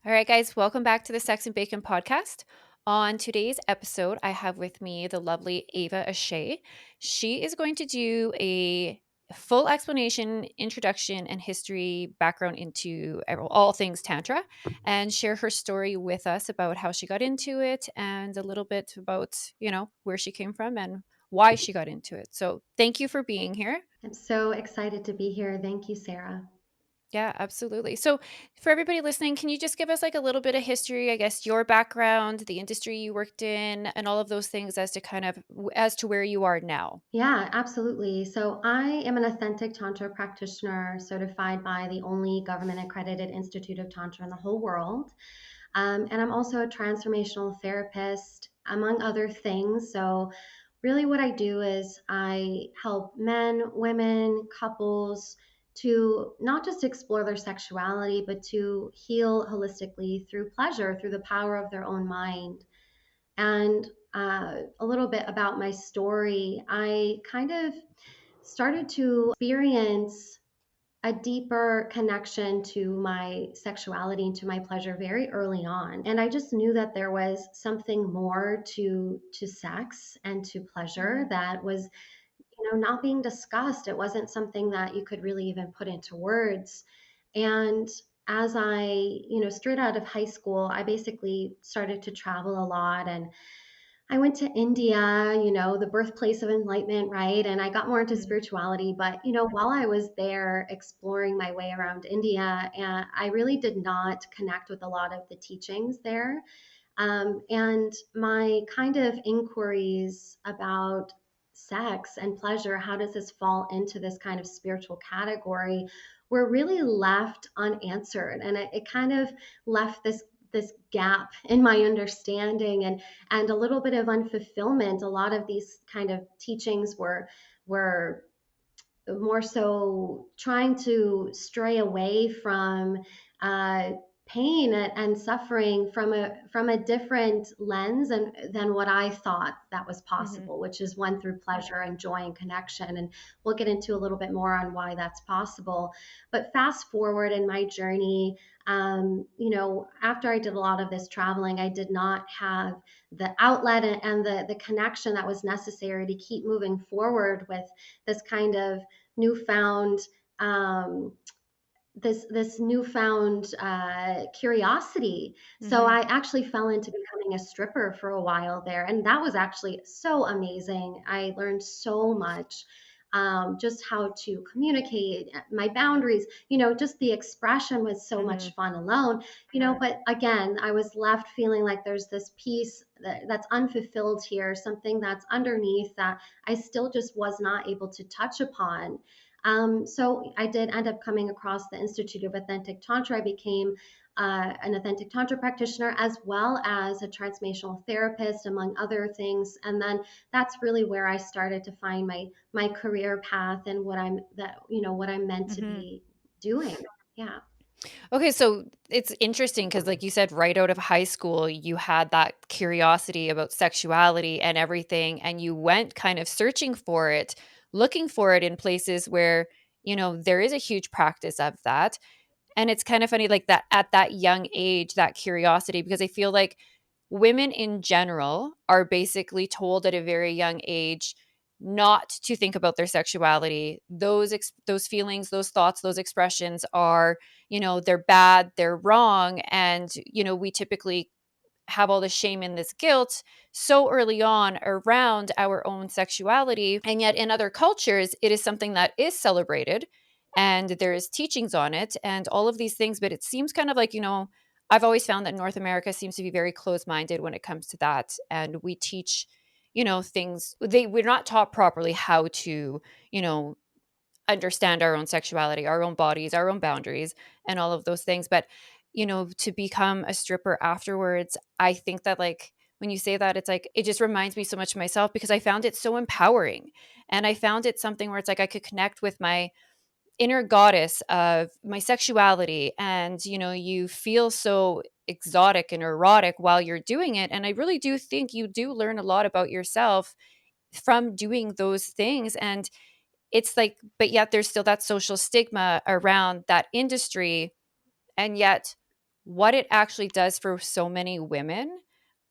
All right, guys, welcome back to the Sex and Bacon podcast. On today's episode, I have with me the lovely Ava Ashay. She is going to do a full explanation, introduction, and history background into all things Tantra and share her story with us about how she got into it and a little bit about, where she came from and why she got into it. So, thank you for being here. I'm so excited to be here. Thank you, Sarah. Yeah, absolutely. So, for everybody listening, can you just give us like a little bit of history, I guess, your background, the industry you worked in, and all of those things as to as to where you are now? Yeah, absolutely. So, I am an authentic Tantra practitioner certified by the only government accredited Institute of Tantra in the whole world. And I'm also a transformational therapist, among other things. So, really, what I do is I help men, women, couples to not just explore their sexuality, but to heal holistically through pleasure, through the power of their own mind. And a little bit about my story. I kind of started to experience a deeper connection to my sexuality and to my pleasure very early on. And I just knew that there was something more to sex and to pleasure Mhm. that was, not being discussed. It wasn't something that you could really even put into words. And as I, straight out of high school, I basically started to travel a lot, and I went to India, the birthplace of enlightenment, right? And I got more into Mhm. spirituality. But, while I was there exploring my way around India, and I really did not connect with a lot of the teachings there. And my kind of inquiries about sex and pleasure, how does this fall into this kind of spiritual category, were really left unanswered. And it kind of left this gap in my understanding and a little bit of unfulfillment. A lot of these kind of teachings were more so trying to stray away from uh, pain and suffering from a different lens and than what I thought that was Mhm. possible, which is one through pleasure and joy and connection. And we'll get into a little bit more on why that's possible. But fast forward in my journey, after I did a lot of this traveling, I did not have the outlet and the connection that was necessary to keep moving forward with this kind of newfound um, this newfound curiosity. So Mhm. I actually fell into becoming a stripper for a while there, and that was actually so amazing. I learned so much. Just how to communicate my boundaries, just the expression was so Mhm. much fun alone, but again, I was left feeling like there's this piece that's unfulfilled here, something that's underneath that I still just was not able to touch upon. So I did end up coming across the Institute of Authentic Tantra. I became an authentic tantra practitioner as well as a transformational therapist, among other things. And then that's really where I started to find my career path and what I'm meant to Mhm. be doing. Yeah. Okay, so it's interesting because, like you said, right out of high school, you had that curiosity about sexuality and everything, and you went kind of searching for it, looking for it in places where, there is a huge practice of that. And it's kind of funny, like that at that young age, that curiosity, because I feel like women in general are basically told at a very young age not to think about their sexuality. Those feelings, those thoughts, those expressions are, they're bad, they're wrong, and we typically have all this shame and this guilt so early on around our own sexuality. And yet, in other cultures, it is something that is celebrated and there is teachings on it and all of these things. But it seems kind of like, I've always found that North America seems to be very close minded when it comes to that. And we teach, things we're not taught properly how to, you know, understand our own sexuality, our own bodies, our own boundaries, and all of those things. But, to become a stripper afterwards, I think that, like, when you say that, it's like, it just reminds me so much of myself because I found it so empowering. And I found it something where it's like I could connect with my inner goddess of my sexuality. And, you feel so exotic and erotic while you're doing it. And I really do think you do learn a lot about yourself from doing those things. And it's like, but yet there's still that social stigma around that industry. And yet what it actually does for so many women,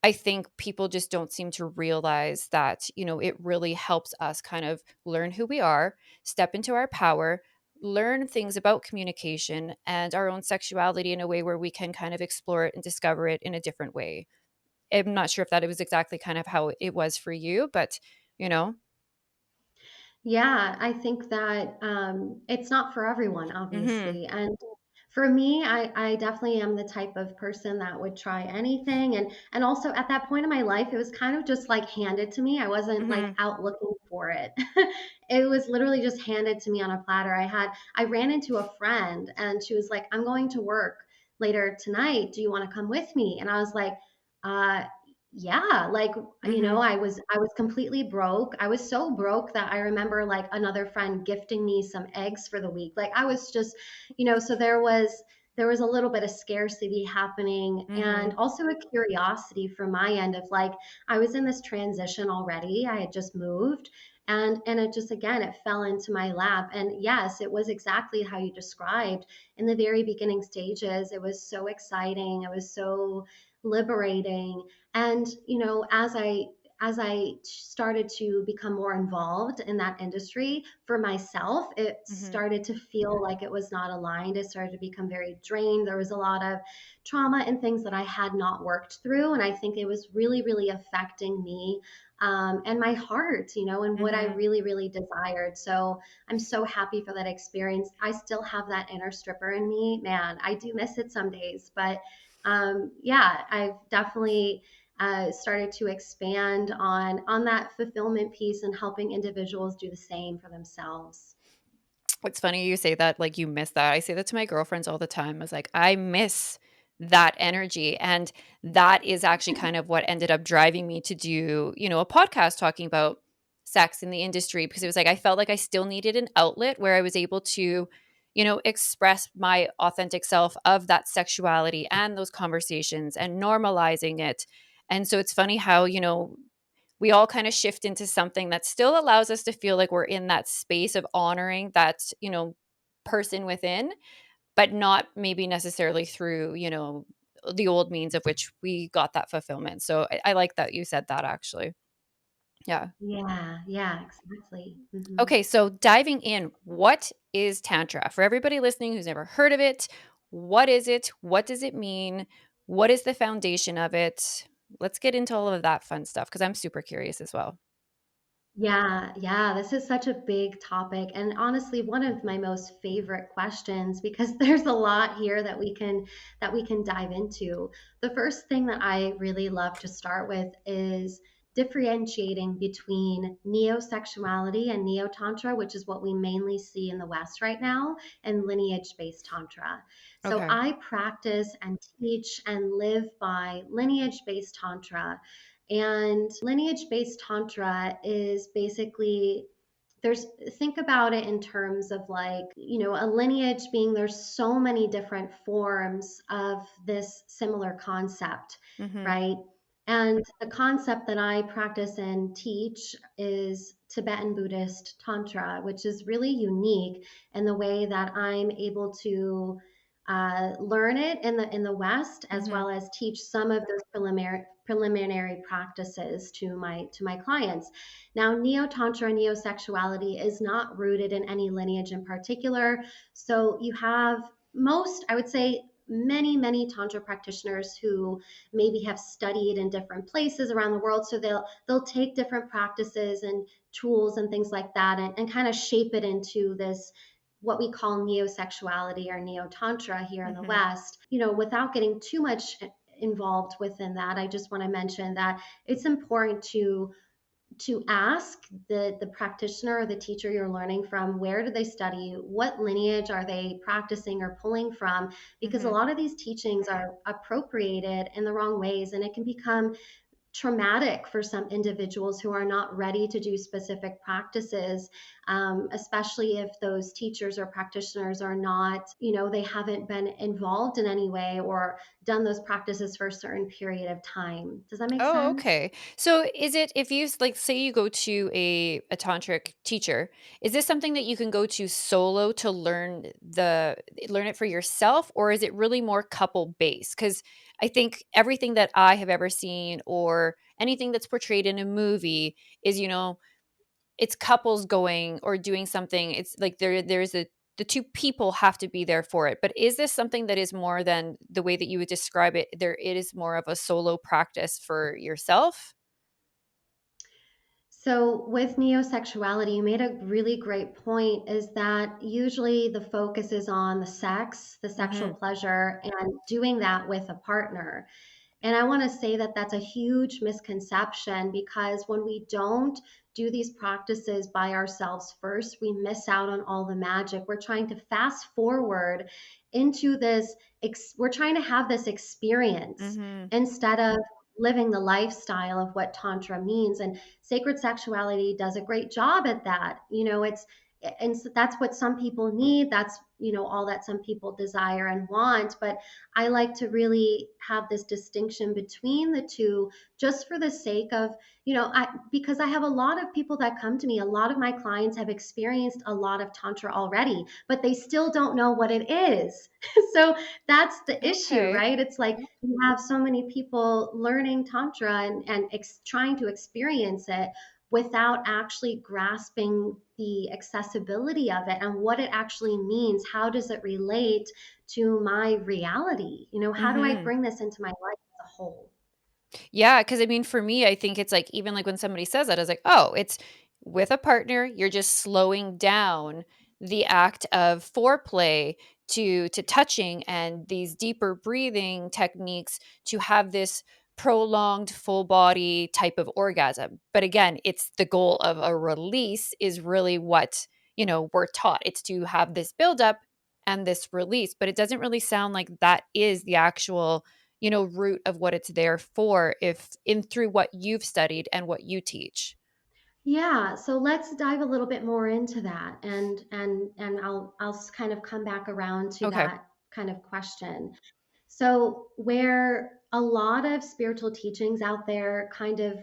I think people just don't seem to realize that, it really helps us kind of learn who we are, step into our power, learn things about communication and our own sexuality in a way where we can kind of explore it and discover it in a different way. I'm not sure if that was exactly kind of how it was for you, but you know. Yeah, I think that it's not for everyone, Mhm. obviously. And for me, I definitely am the type of person that would try anything. And also at that point in my life, it was kind of just like handed to me. I wasn't like Mhm. out looking for it. It was literally just handed to me on a platter. I ran into a friend and she was like, I'm going to work later tonight. Do you want to come with me? And I was like, uh yeah, like, Mhm. I was completely broke. I was so broke that I remember like another friend gifting me some eggs for the week. Like I was just, so there was a little bit of scarcity happening and Mhm. also a curiosity from my end of like I was in this transition already. I had just moved and it just again it fell into my lap. And yes, it was exactly how you described in the very beginning stages. It was so exciting. It was so liberating. And as I started to become more involved in that industry for myself, it Mhm. started to feel like it was not aligned. It started to become very drained. There was a lot of trauma and things that I had not worked through, and I think it was really really affecting me, and my heart, and what I Mhm. really really desired. So I'm so happy for that experience. I still have that inner stripper in me. Man, I do miss it some days, but yeah, I've definitely started to expand on that fulfillment piece and helping individuals do the same for themselves. It's funny you say that, like, you miss that. I say that to my girlfriends all the time. I was like, "I miss that energy," and that is actually kind of what ended up driving me to do, a podcast talking about sex in the industry because it was like I felt like I still needed an outlet where I was able to, express my authentic self of that sexuality and those conversations and normalizing it. And so it's funny how, we all kind of shift into something that still allows us to feel like we're in that space of honoring that, person within, but not maybe necessarily through, the old means of which we got that fulfillment. So I like that you said that actually. Yeah. Yeah, yeah, exactly. Okay. So diving in, what is Tantra? For everybody listening who's never heard of it, what is it? What does it mean? What is the foundation of it? Let's get into all of that fun stuff because I'm super curious as well. Yeah, yeah, this is such a big topic and honestly one of my most favorite questions because there's a lot here that we can dive into. The first thing that I really love to start with is differentiating between neo-sexuality and neo-tantra, which is what we mainly see in the West right now, and lineage-based tantra. So Okay. I practice and teach and live by lineage-based tantra, and lineage based tantra is basically there's think about it in terms of like, a lineage being there's so many different forms of this similar concept, Mm-hmm. right? And the concept that I practice and teach is Tibetan Buddhist Tantra, which is really unique in the way that I'm able to learn it in the West, as Mm-hmm. well as teach some of those preliminary practices to my clients. Now, neo tantra and neo sexuality is not rooted in any lineage in particular. So you have most, I would say, many tantra practitioners who maybe have studied in different places around the world. So they'll take different practices and tools and things like that and kind of shape it into this what we call neo-sexuality or neo-tantra here in the Mm-hmm. West. Without getting too much involved within that, I just want to mention that it's important to ask the practitioner or the teacher you're learning from, where do they study, what lineage are they practicing or pulling from, because a Mm-hmm. lot of these teachings are appropriated in the wrong ways and it can become traumatic for some individuals who are not ready to do specific practices, especially if those teachers or practitioners are not, they haven't been involved in any way or done those practices for a certain period of time. Does that make Oh, sense? okay. So is it if you like say you go to a tantric teacher, is this something that you can go to solo to learn it for yourself, or is it really more couple based? Cuz I think everything that I have ever seen or anything that's portrayed in a movie is, it's couples going or doing something. It's like there's a the two people have to be there for it. But is this something that is more than the way that you would describe it? There it is more of a solo practice for yourself? So, with neosexuality, you made a really great point is that usually the focus is on the sex, the sexual Mhm. pleasure, and doing that with a partner. And I want to say that that's a huge misconception because when we don't do these practices by ourselves first, we miss out on all the magic. We're trying to fast forward into this, we're trying to have this experience Mhm. instead of living the lifestyle of what Tantra means. And sacred sexuality does a great job at that. And so that's what some people need. That's, all that some people desire and want. But I like to really have this distinction between the two just for the sake of, because I have a lot of people that come to me. A lot of my clients have experienced a lot of Tantra already, but they still don't know what it is. So that's the issue, Okay. right? It's like you have so many people learning Tantra and trying to experience it without actually grasping the accessibility of it and what it actually means. How does it relate to my reality? How do I Mhm. bring this into my life as a whole? Yeah, because I mean, for me, I think it's like even like when somebody says that, I was like, oh, it's with a partner, you're just slowing down the act of foreplay to touching and these deeper breathing techniques to have this prolonged full body type of orgasm. But again, it's the goal of a release is really what, we're taught. It's to have this buildup and this release, but it doesn't really sound like that is the actual root of what it's there for if in through what you've studied and what you teach. Yeah, so let's dive a little bit more into that, and I'll kind of come back around to Okay. that kind of question. So, where a lot of spiritual teachings out there kind of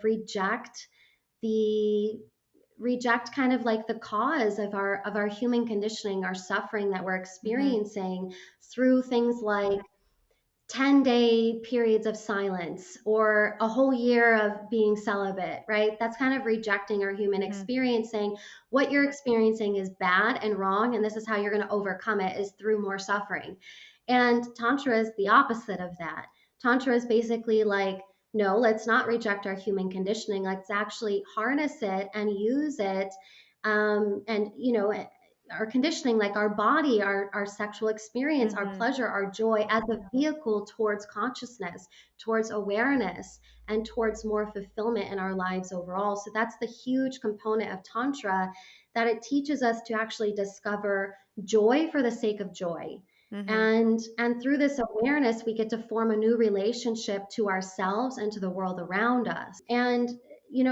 the reject kind of like the cause of our human conditioning, our suffering that we're Mhm. experiencing through things like 10-day periods of silence or a whole year of being celibate, right? That's kind of rejecting our human Mhm. experience, saying what you're experiencing is bad and wrong, and this is how you're going to overcome it is through more suffering. And Tantra is the opposite of that. Tantra is basically like, no, let's not reject our human conditioning. Let's actually harness it and use it. And, our conditioning, like our body, our sexual experience, our Mhm. pleasure, our joy, as a vehicle towards consciousness, towards awareness, and towards more fulfillment in our lives overall. So that's the huge component of Tantra, that it teaches us to actually discover joy for the sake of joy. Mhm. And through this awareness, we get to form a new relationship to ourselves and to the world around us. And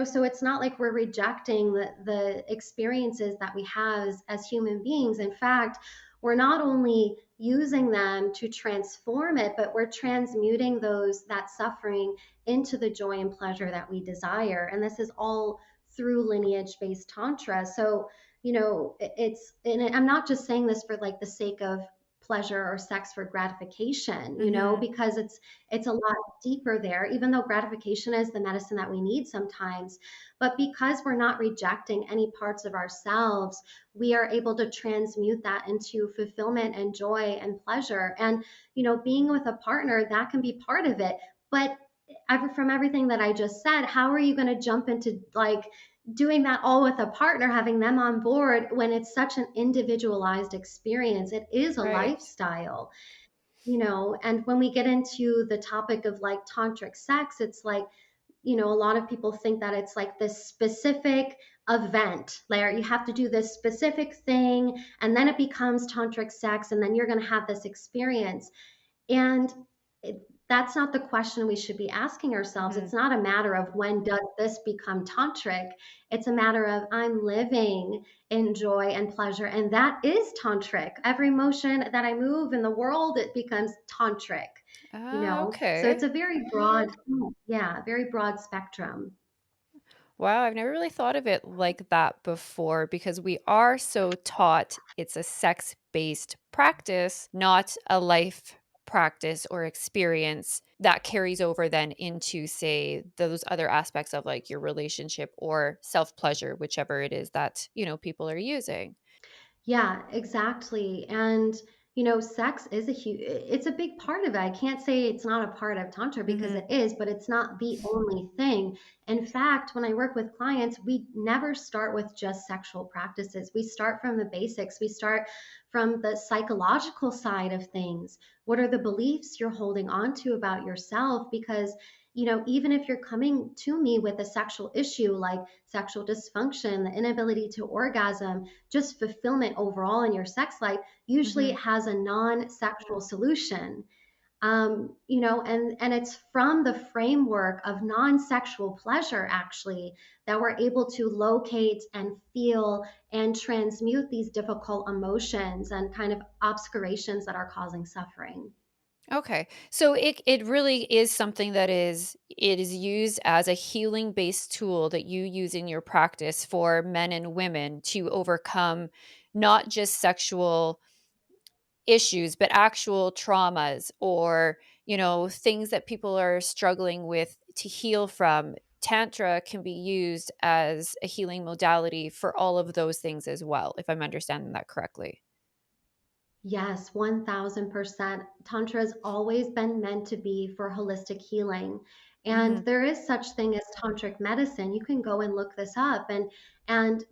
so it's not like we're rejecting the experiences that we have as human beings. In fact, we're not only using them to transform it, but we're transmuting that suffering into the joy and pleasure that we desire. And this is all through lineage-based tantra. So, and I'm not just saying this for like the sake of pleasure or sex for gratification, Mhm. because it's a lot deeper there, even though gratification is the medicine that we need sometimes. But because we're not rejecting any parts of ourselves, we are able to transmute that into fulfillment and joy and pleasure. And, being with a partner, that can be part of it. But from everything that I just said, how are you going to jump into like doing that all with a partner, having them on board when it's such an individualized experience? It is a Right. lifestyle. And when we get into the topic of like tantric sex, it's like, a lot of people think that it's like this specific event, like you have to do this specific thing and then it becomes tantric sex and then you're going to have this experience. And that's not the question we should be asking ourselves. Mhm. It's not a matter of when does this become tantric. It's a matter of I'm living in joy and pleasure, and that is tantric. Every motion that I move in the world, it becomes tantric, you Ah, know? So okay. it's a very broad, yeah, very broad spectrum. Wow, I've never really thought of it like that before because we are so taught it's a sex-based practice, not a life practice or experience that carries over then into, say, those other aspects of like your relationship or self-pleasure, whichever it is that, people are using. Yeah, exactly. And sex is it's a big part of it. I can't say it's not a part of tantra because Mhm. it is, but it's not the only thing. In fact, when I work with clients, we never start with just sexual practices. We start from the basics. We start from the psychological side of things. What are the beliefs you're holding on to about yourself? Because even if you're coming to me with a sexual issue like sexual dysfunction, the inability to orgasm, just fulfillment overall in your sex life, usually Mhm. has a non-sexual solution. And it's from the framework of non-sexual pleasure actually that we're able to locate and feel and transmute these difficult emotions and kind of obscurations that are causing suffering. Okay. So it really is something that it is used as a healing based tool that you use in your practice for men and women to overcome not just sexual issues but actual traumas or, things that people are struggling with to heal from. Tantra can be used as a healing modality for all of those things as well, if I'm understanding that correctly. Yes, 1000%. Tantra has always been meant to be for holistic healing. And Mhm. there is such thing as tantric medicine. You can go and look this up and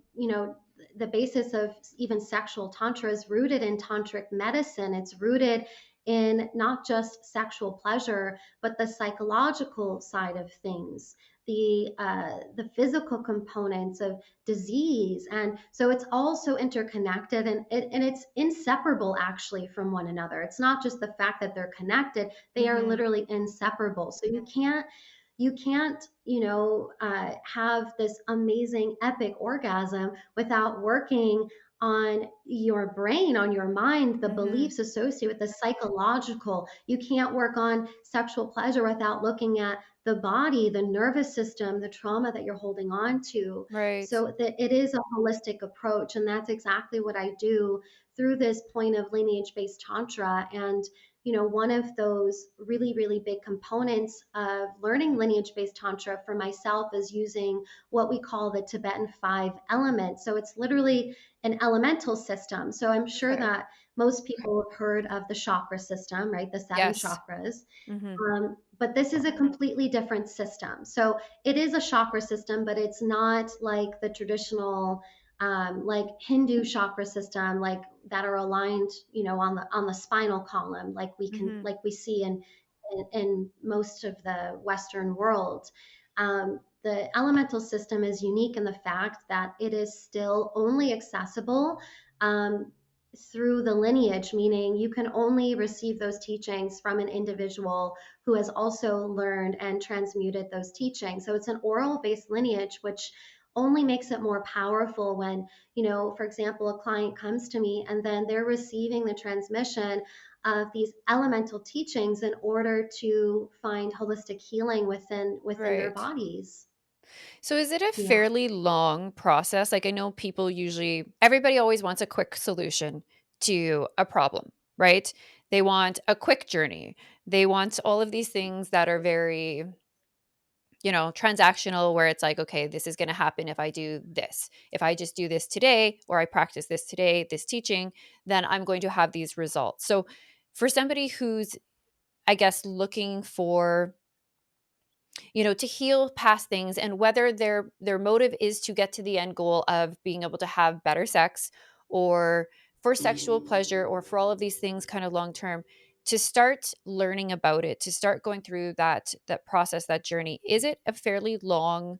the basis of even sexual tantra is rooted in tantric medicine. It's rooted in not just sexual pleasure, but the psychological side of things, the physical components of disease. And so it's also interconnected and it's inseparable actually from one another. It's not just the fact that they're connected, they are Mhm. literally inseparable. So you can't have this amazing epic orgasm without working on your brain, on your mind, the Mhm. beliefs associated with the psychological. You can't work on sexual pleasure without looking at the body, the nervous system, the trauma that you're holding on to. Right. So that it is a holistic approach. And that's exactly what I do through this point of lineage-based tantra. And one of those really, really big components of learning lineage based Tantra for myself is using what we call the Tibetan 5 elements. So it's literally an elemental system. So I'm sure Okay. that most people have heard of the chakra system, right? The seven Yes. chakras. Mhm. But this is a completely different system. So it is a chakra system, but it's not like the traditional, like Hindu chakra system, like that are aligned, on the spinal column, Mhm. like we see in most of the Western world. The elemental system is unique in the fact that it is still only accessible. Um, Through the lineage, meaning you can only receive those teachings from an individual who has also learned and transmuted those teachings. So it's an oral based lineage, which only makes it more powerful when, for example, a client comes to me and then they're receiving the transmission of these elemental teachings in order to find holistic healing within their Right. bodies. So is it a Yeah. fairly long process? Like I know people usually everybody always wants a quick solution to a problem, right? They want a quick journey. They want all of these things that are very, transactional where it's like, okay, this is going to happen if I do this. If I just do this today or I practice this today, this teaching, then I'm going to have these results. So for somebody who's I guess looking for to heal past things and whether their motive is to get to the end goal of being able to have better sex or for sexual pleasure or for all of these things kind of long term to start learning about it to start going through that process that journey is it a fairly long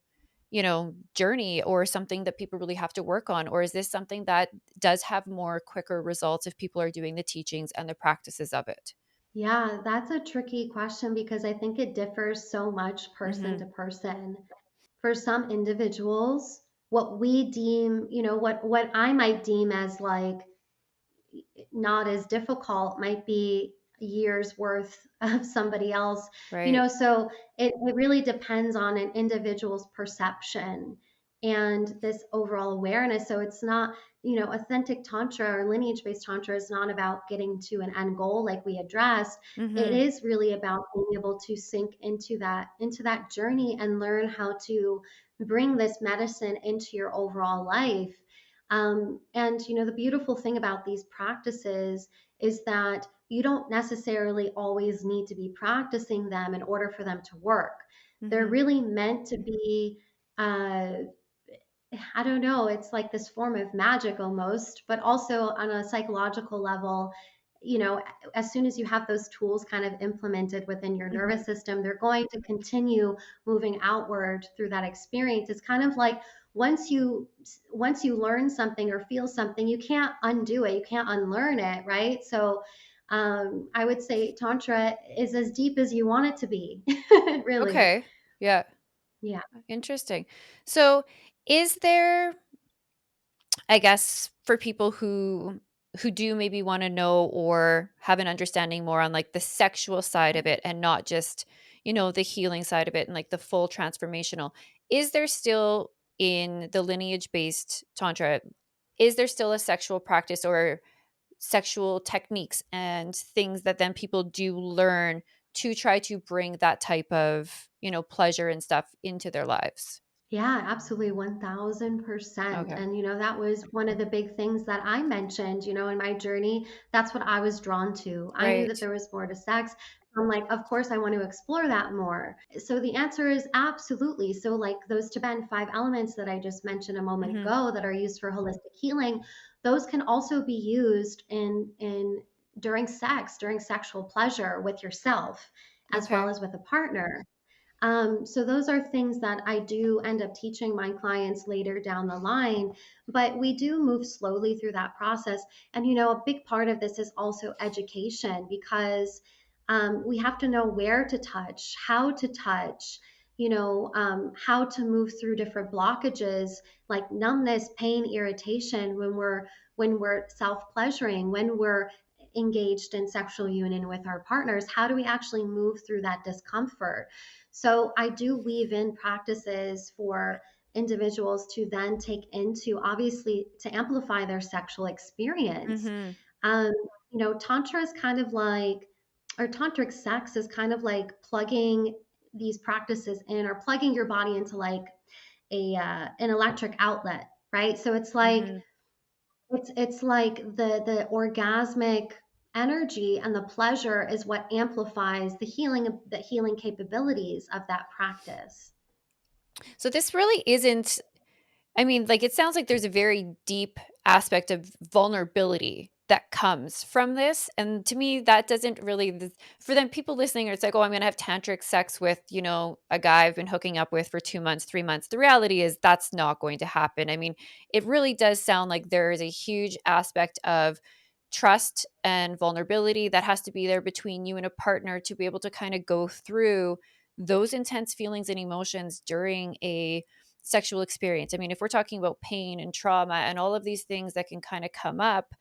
journey or something that people really have to work on or is this something that does have more quicker results if people are doing the teachings and the practices of it. Yeah, that's a tricky question because I think it differs so much person Mhm. to person. For some individuals, what we deem, what I might deem as like not as difficult might be years worth of somebody else, Right. so it really depends on an individual's perception and this overall awareness. So it's not, authentic tantra or lineage-based tantra is not about getting to an end goal like we addressed. It Mhm. is really about being able to sink into that journey and learn how to bring this medicine into your overall life. And the beautiful thing about these practices is that you don't necessarily always need to be practicing them in order for them to work. They're Mhm. really meant to be, uh, I don't know, it's like this form of magic almost, but also on a psychological level, as soon as you have those tools kind of implemented within your Mhm. nervous system, they're going to continue moving outward through that experience. It's kind of like once you learn something or feel something, you can't undo it, you can't unlearn it, right? So I would say tantra is as deep as you want it to be, really. Okay. Yeah. Yeah. Interesting. So, is there, I guess, for people who do maybe want to know or have an understanding more on like the sexual side of it and not just, the healing side of it and like the full transformational, is there still in the lineage based tantra, is there still a sexual practice or sexual techniques and things that then people do learn to try to bring that type of, pleasure and stuff into their lives? Yeah, absolutely, 1000%. Okay. And, that was one of the big things that I mentioned, in my journey. That's what I was drawn to. I knew that Right. there was more to sex. I'm like, of course, I want to explore that more. So the answer is absolutely. So, like those Tibetan five elements that I just mentioned a moment Mhm. ago that are used for holistic healing, those can also be used in during sex, during sexual pleasure with yourself, as well Okay. as with a partner. So those are things that I do end up teaching my clients later down the line, but we do move slowly through that process. And a big part of this is also education because we have to know where to touch, how to move through different blockages like numbness, pain, irritation when we're self-pleasuring, when we're engaged in sexual union with our partners. How do we actually move through that discomfort? So I do weave in practices for individuals to then take into, obviously, to amplify their sexual experience. Mhm. Um, Tantra is kind of like, or tantric sex is kind of like plugging these practices in or plugging your body into like an electric outlet, right? So Mhm. it's like the orgasmic energy and the pleasure is what amplifies the healing capabilities of that practice. So this really isn't, I mean, like, it sounds like there's a very deep aspect of vulnerability that comes from this, and to me, that doesn't really for them people listening, it's like, "Oh, I'm gonna have tantric sex with, a guy I've been hooking up with for 2 months, 3 months." The reality is that's not going to happen. I mean, it really does sound like there is a huge aspect of trust and vulnerability that has to be there between you and a partner to be able to kinda go through those intense feelings and emotions during a sexual experience. I mean, if we're talking about pain and trauma and all of these things that can kind of come up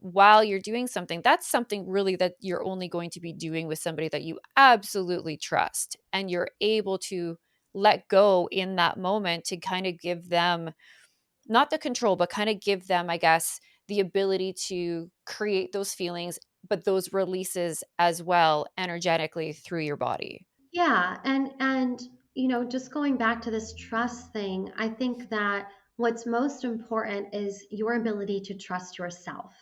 while you're doing something, that's something really that you're only going to be doing with somebody that you absolutely trust and you're able to let go in that moment to kind of give them not the control, but kind of give them, I guess, the ability to create those feelings, but those releases as well energetically through your body. Yeah, and just going back to this trust thing, I think that what's most important is your ability to trust yourself.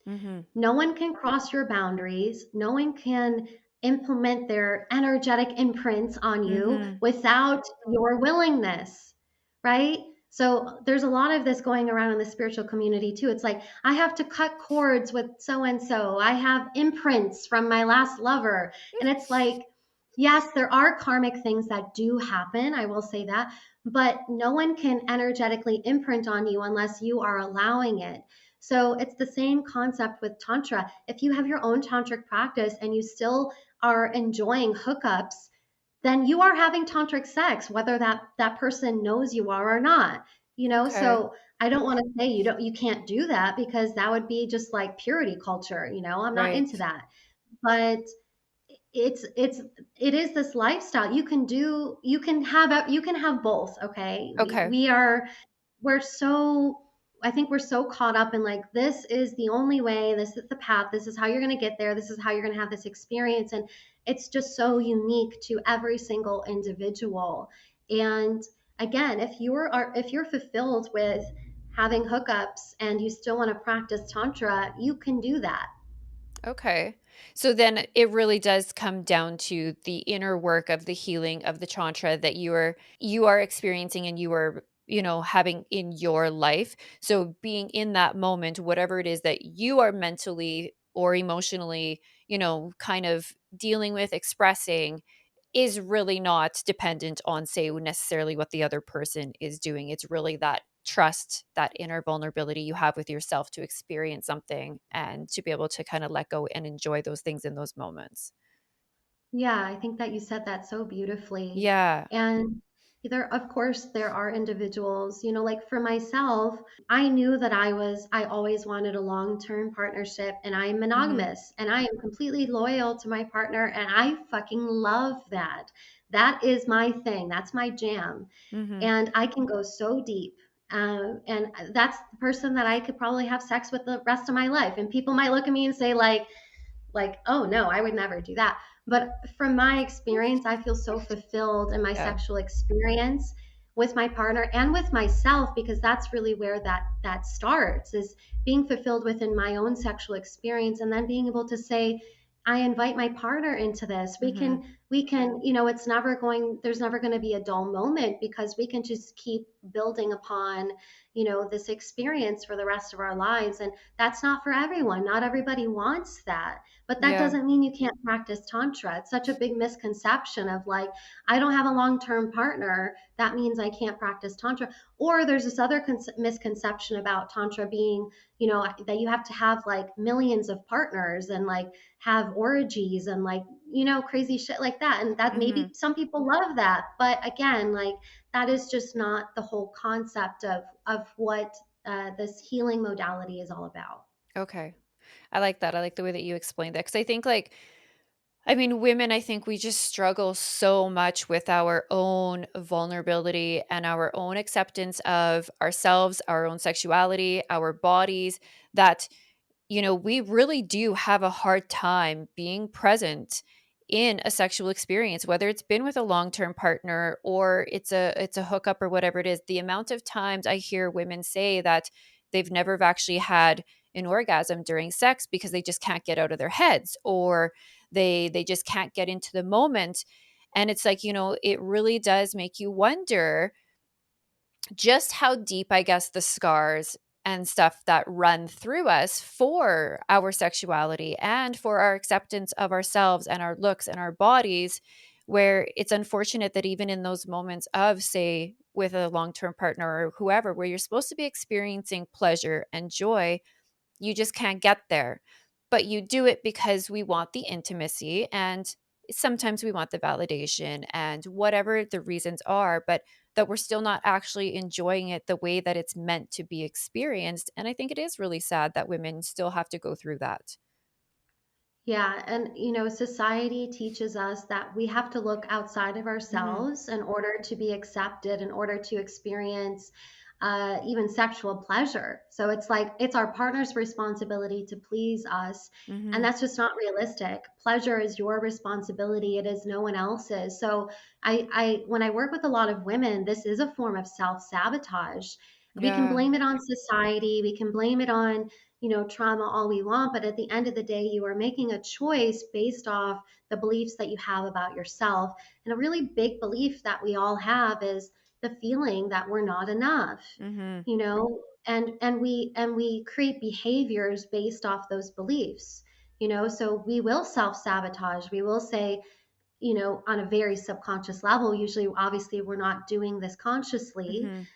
Hmm. No one can cross your boundaries. No one can implement their energetic imprints on you Hmm. without your willingness, right? So there's a lot of this going around in the spiritual community too. It's like, I have to cut cords with so and so. I have imprints from my last lover. And it's like, yes, there are karmic things that do happen. I will say that. But no one can energetically imprint on you unless you are allowing it. So it's the same concept with Tantra. If you have your own tantric practice and you still are enjoying hookups, then you are having tantric sex, whether that person knows you are or not. Okay. So I don't want to say you can't do that, because that would be just like purity culture. I'm not into Right. that. But it's it is this lifestyle. You can have both. Okay, Okay. we're so I think we're so caught up in like, this is the only way, this is the path, this is how you're going to get there, this is how you're going to have this experience. And it's just so unique to every single individual. And again, if you're fulfilled with having hookups and you still want to practice tantra, you can do that. Okay. So then it really does come down to the inner work of the healing of the tantra that you are experiencing and you are, having in your life. So being in that moment, whatever it is that you are mentally or emotionally, kind of dealing with, expressing, is really not dependent on, say, necessarily what the other person is doing. It's really that trust, that inner vulnerability you have with yourself to experience something and to be able to kind of let go and enjoy those things in those moments. Yeah, I think that you said that so beautifully. Yeah. And of course, there are individuals, like for myself, I knew that I always wanted a long-term partnership, and I'm Mhm. monogamous and I am completely loyal to my partner, and I fucking love that. That is my thing. That's my jam. Mhm. And I can go so deep. And that's the person that I could probably have sex with the rest of my life. And people might look at me and say, like, oh no, I would never do that. But from my experience, I feel so fulfilled in my Yeah. sexual experience with my partner and with myself, because that's really where that starts, is being fulfilled within my own sexual experience, and then being able to say, I invite my partner into this. we Mhm. can we can there's never going to be a dull moment, because we can just keep building upon this experience for the rest of our lives. And that's not for everyone. Not everybody wants that. But that Yeah. doesn't mean you can't practice Tantra. It's such a big misconception of like, I don't have a long term partner. That means I can't practice Tantra. Or there's this other misconception about Tantra being, that you have to have like millions of partners and like have orgies and like, crazy shit like that. And that maybe Mhm. some people love that. But again, like, that is just not the whole concept of what this healing modality is all about. Okay. I like that. I like the way that you explained that because I think, like, I mean, women, I think we just struggle so much with our own vulnerability and our own acceptance of ourselves, our own sexuality, our bodies, that we really do have a hard time being present in a sexual experience, whether it's been with a long-term partner or it's a hookup or whatever it is. The amount of times I hear women say that they've never actually had an orgasm during sex because they just can't get out of their heads, or they just can't get into the moment. And it's like, it really does make you wonder just how deep, I guess, the scars and stuff that run through us for our sexuality and for our acceptance of ourselves and our looks and our bodies, where it's unfortunate that even in those moments of, say, with a long term partner or whoever, where you're supposed to be experiencing pleasure and joy, you just can't get there. But you do it because we want the intimacy and sometimes we want the validation and whatever the reasons are, but that we're still not actually enjoying it the way that it's meant to be experienced. And I think it is really sad that women still have to go through that. Yeah, and society teaches us that we have to look outside of Mhm. ourselves in order to be accepted, in order to experience even sexual pleasure. So it's like it's our partner's responsibility to please us, and Mhm. that's just not realistic. Pleasure is your responsibility; it is no one else's. So when I work with a lot of women, this is a form of self-sabotage. We can Yeah. blame it on society, we can blame it on trauma all we want, but at the end of the day, you are making a choice based off the beliefs that you have about yourself. And a really big belief that we all have is the feeling that we're not enough, Mhm. and we create behaviors based off those beliefs. So we will self-sabotage. We will say, on a very subconscious level, usually, obviously, we're not doing this consciously, Mhm.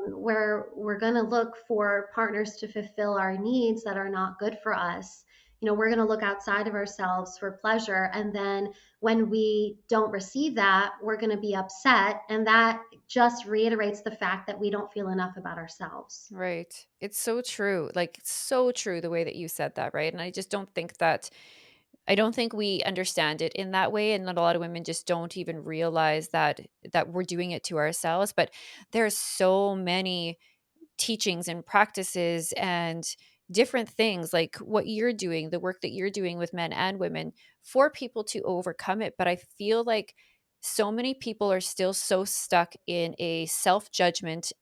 where we're going to look for partners to fulfill our needs that are not good for us. We're going to look outside of ourselves for pleasure. And then when we don't receive that, we're going to be upset. And that just reiterates the fact that we don't feel enough about ourselves. Right. It's so true. Like, it's so true the way that you said that, right? And I just don't think that I don't think we understand it in that way, and a lot of women just don't even realize that we're doing it to ourselves. But there's so many teachings and practices and different things like what you're doing, the work that you're doing with men and women for people to overcome it. But I feel like so many people are still so stuck in a self judgment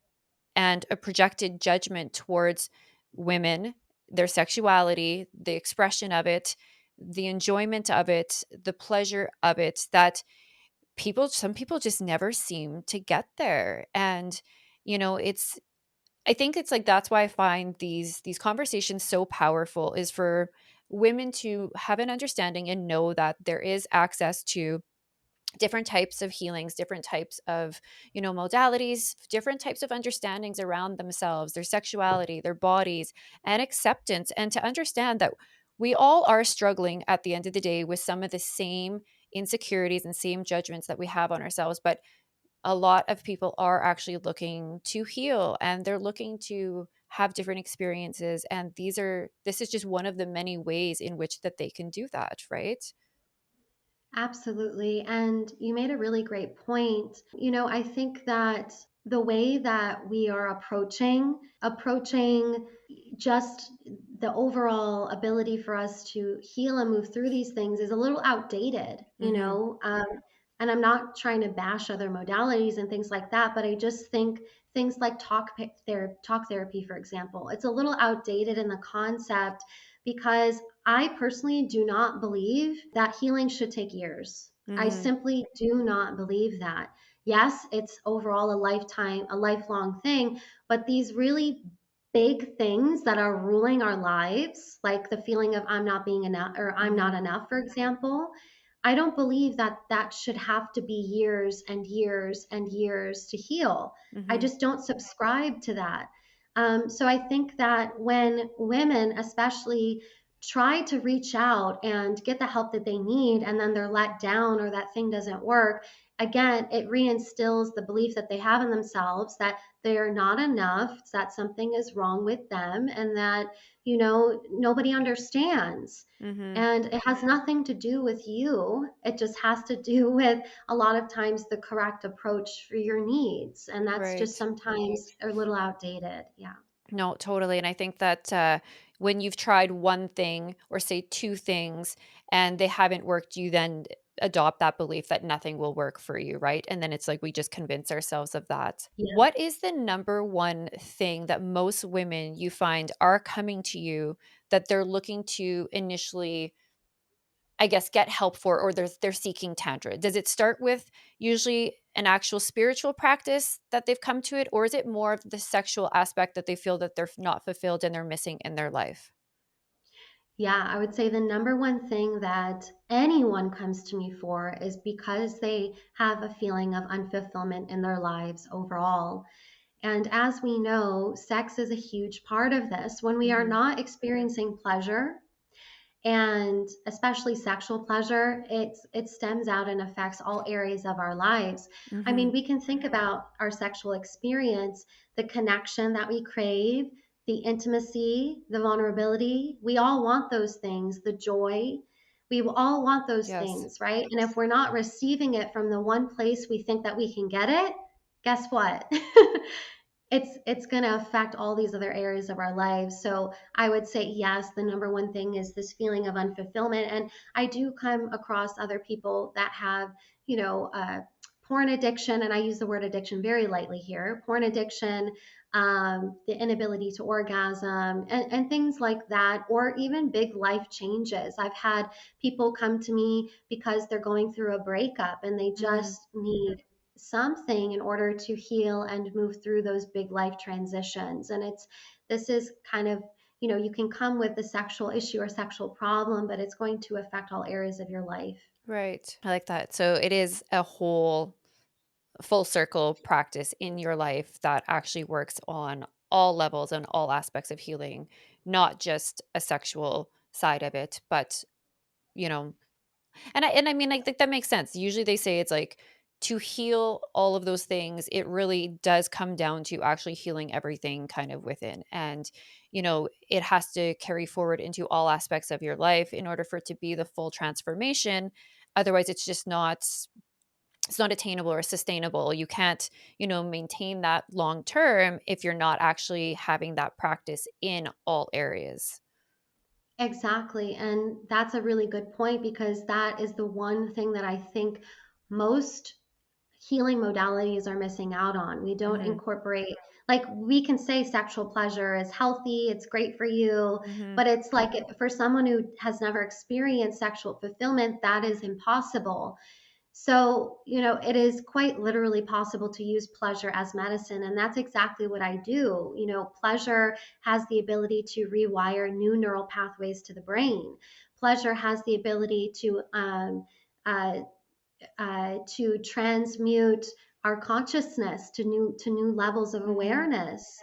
and a projected judgment towards women, their sexuality, the expression of it, the enjoyment of it, the pleasure of it, that some people just never seem to get there. And, it's I think it's like that's why I find these conversations so powerful, is for women to have an understanding and know that there is access to different types of healings, different types of, modalities, different types of understandings around themselves, their sexuality, their bodies, and acceptance, and to understand that we all are struggling at the end of the day with some of the same insecurities and same judgments that we have on ourselves. But a lot of people are actually looking to heal, and they're looking to have different experiences, and this is just one of the many ways in which that they can do that, right? Absolutely. And you made a really great point. I think that the way that we are approaching just the overall ability for us to heal and move through these things is a little outdated, Mhm. and I'm not trying to bash other modalities and things like that, but I just think things like talk therapy, for example, it's a little outdated in the concept because I personally do not believe that healing should take years. I Mhm. simply do not believe that. Yes, it's overall a lifelong thing, but these really big things that are ruling our lives, like the feeling of I'm not being enough or I'm not Mhm. enough, for example, I don't believe that that should have to be years and years and years to heal. I Mhm. just don't subscribe to that. So I think that when women, especially, try to reach out and get the help that they need, and then they're let down or that thing doesn't work, again, it reinstills the belief that they have in themselves that they are not enough, that something is wrong with them, and that, nobody understands. Mhm. And it has nothing to do with you. It just has to do with a lot of times the correct approach for your needs. And that's just Right. sometimes a little outdated. Yeah. No, totally. And I think that when you've tried one thing or say two things and they haven't worked, you then adopt that belief that nothing will work for you, right? And then it's like we just convince ourselves of that. Yeah. What is the number one thing that most women you find are coming to you that they're looking to initially, I guess, get help for, or they're seeking tantra? Does it start with usually an actual spiritual practice that they've come to it, or is it more of the sexual aspect that they feel that they're not fulfilled and they're missing in their life? Yeah, I would say the number one thing that anyone comes to me for is because they have a feeling of unfulfillment in their lives overall. And as we know, sex is a huge part of this. When we are Mhm. not experiencing pleasure, and especially sexual pleasure, it stems out and affects all areas of our lives. I mean, Mhm. we can think about our sexual experience, the connection that we crave, the intimacy, the vulnerability. We all want those things, the joy. We all want those Yes. things, right? And if we're not receiving it from the one place we think that we can get it, guess what? It's going to affect all these other areas of our lives. So I would say yes, the number one thing is this feeling of unfulfillment. And I do come across other people that have, porn addiction, and I use the word addiction very lightly here. Porn addiction, the inability to orgasm, and things like that, or even big life changes. I've had people come to me because they're going through a breakup and they Mhm. just need something in order to heal and move through those big life transitions. And this is kind of, you can come with a sexual issue or sexual problem, but it's going to affect all areas of your life. Right. I like that. So it is a whole full circle practice in your life that actually works on all levels and all aspects of healing, not just a sexual side of it, but, you know, and I mean, I think that makes sense. Usually they say it's like to heal all of those things, it really does come down to actually healing everything kind of within. And, it has to carry forward into all aspects of your life in order for it to be the full transformation. Otherwise, it's not attainable or sustainable. You can't, maintain that long term if you're not actually having that practice in all areas. Exactly. And that's a really good point because that is the one thing that I think most healing modalities are missing out on. We don't Mhm. incorporate, like, we can say sexual pleasure is healthy, it's great for you, Mhm. but it's like for someone who has never experienced sexual fulfillment, that is impossible. So, it is quite literally possible to use pleasure as medicine. And that's exactly what I do. Pleasure has the ability to rewire new neural pathways to the brain. Pleasure has the ability uh, to transmute our consciousness to new levels of Mhm. awareness.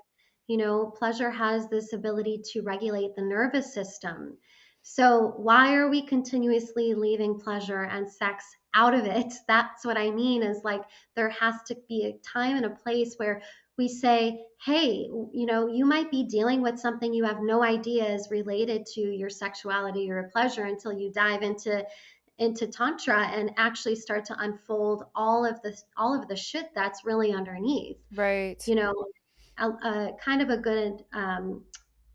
Pleasure has this ability to regulate the nervous system. So why are we continuously leaving pleasure and sex out of it? That's what I mean, is like there has to be a time and a place where we say, hey, you might be dealing with something you have no idea is related to your sexuality or pleasure until you dive into tantra and actually start to unfold all of the shit that's really underneath. Right. you know Kind of a good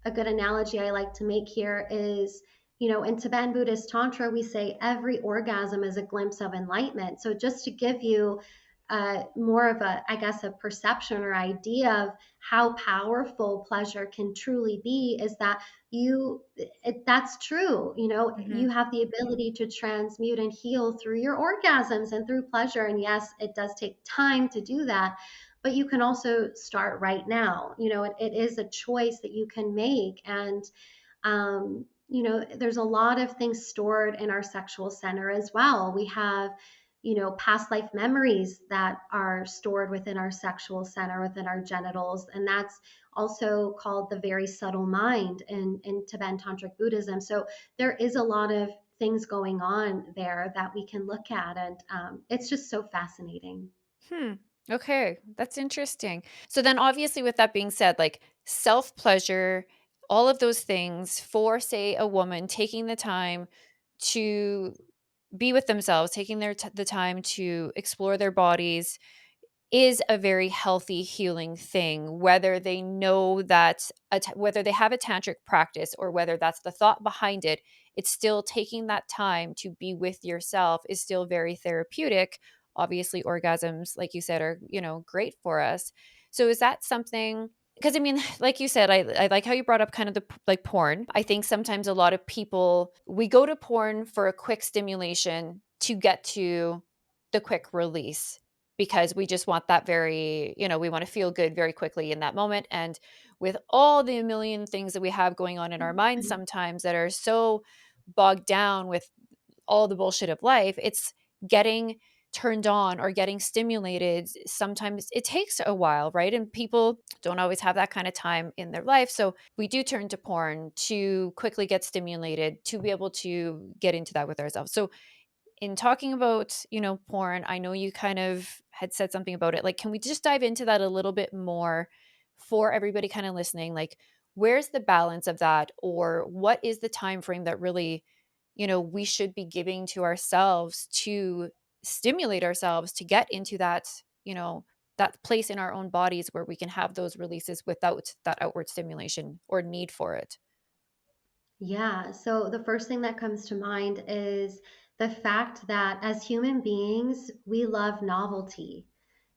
analogy I like to make here is, in Tibetan Buddhist Tantra, we say every orgasm is a glimpse of enlightenment. So just to give you more of a, I guess, a perception or idea of how powerful pleasure can truly be, is that that's true. Mhm. You have the ability to transmute and heal through your orgasms and through pleasure. And yes, it does take time to do that, but you can also start right now. It is a choice that you can make. And there's a lot of things stored in our sexual center as well. We have, past life memories that are stored within our sexual center, within our genitals. And that's also called the very subtle mind in Tibetan Tantric Buddhism. So there is a lot of things going on there that we can look at. And it's just so fascinating. Hmm. Okay, that's interesting. So then obviously with that being said, like self-pleasure, all of those things for say a woman taking the time to be with themselves, taking the time to explore their bodies is a very healthy healing thing, whether they know that whether they have a tantric practice or whether that's the thought behind it. It's still taking that time to be with yourself is still very therapeutic. Obviously orgasms, like you said, are great for us. So is that something, because I mean, like you said, I like how you brought up kind of like porn. I think sometimes a lot of people, we go to porn for a quick stimulation to get to the quick release, because we just want that very, we want to feel good very quickly in that moment. And with all the million things that we have going on in our minds sometimes that are so bogged down with all the bullshit of life, it's getting turned on or getting stimulated. Sometimes it takes a while, right? And people don't always have that kind of time in their life. So we do turn to porn to quickly get stimulated, to be able to get into that with ourselves. So in talking about, porn, I know you kind of had said something about it. Like, can we just dive into that a little bit more for everybody kind of listening? Like, where's the balance of that, or what is the time frame that really, we should be giving to ourselves to stimulate ourselves to get into that, that place in our own bodies where we can have those releases without that outward stimulation or need for it. Yeah. So the first thing that comes to mind is the fact that as human beings, we love novelty.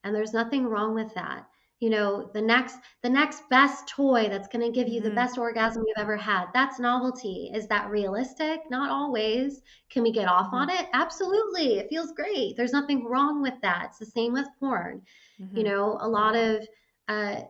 And there's nothing wrong with that. The next best toy that's going to give you the Hmm. best orgasm you've ever had, that's novelty. Is that realistic? Not always. Can we get off Hmm. on it? Absolutely. It feels great. There's nothing wrong with that. It's the same with porn. Hmm. A lot of uh,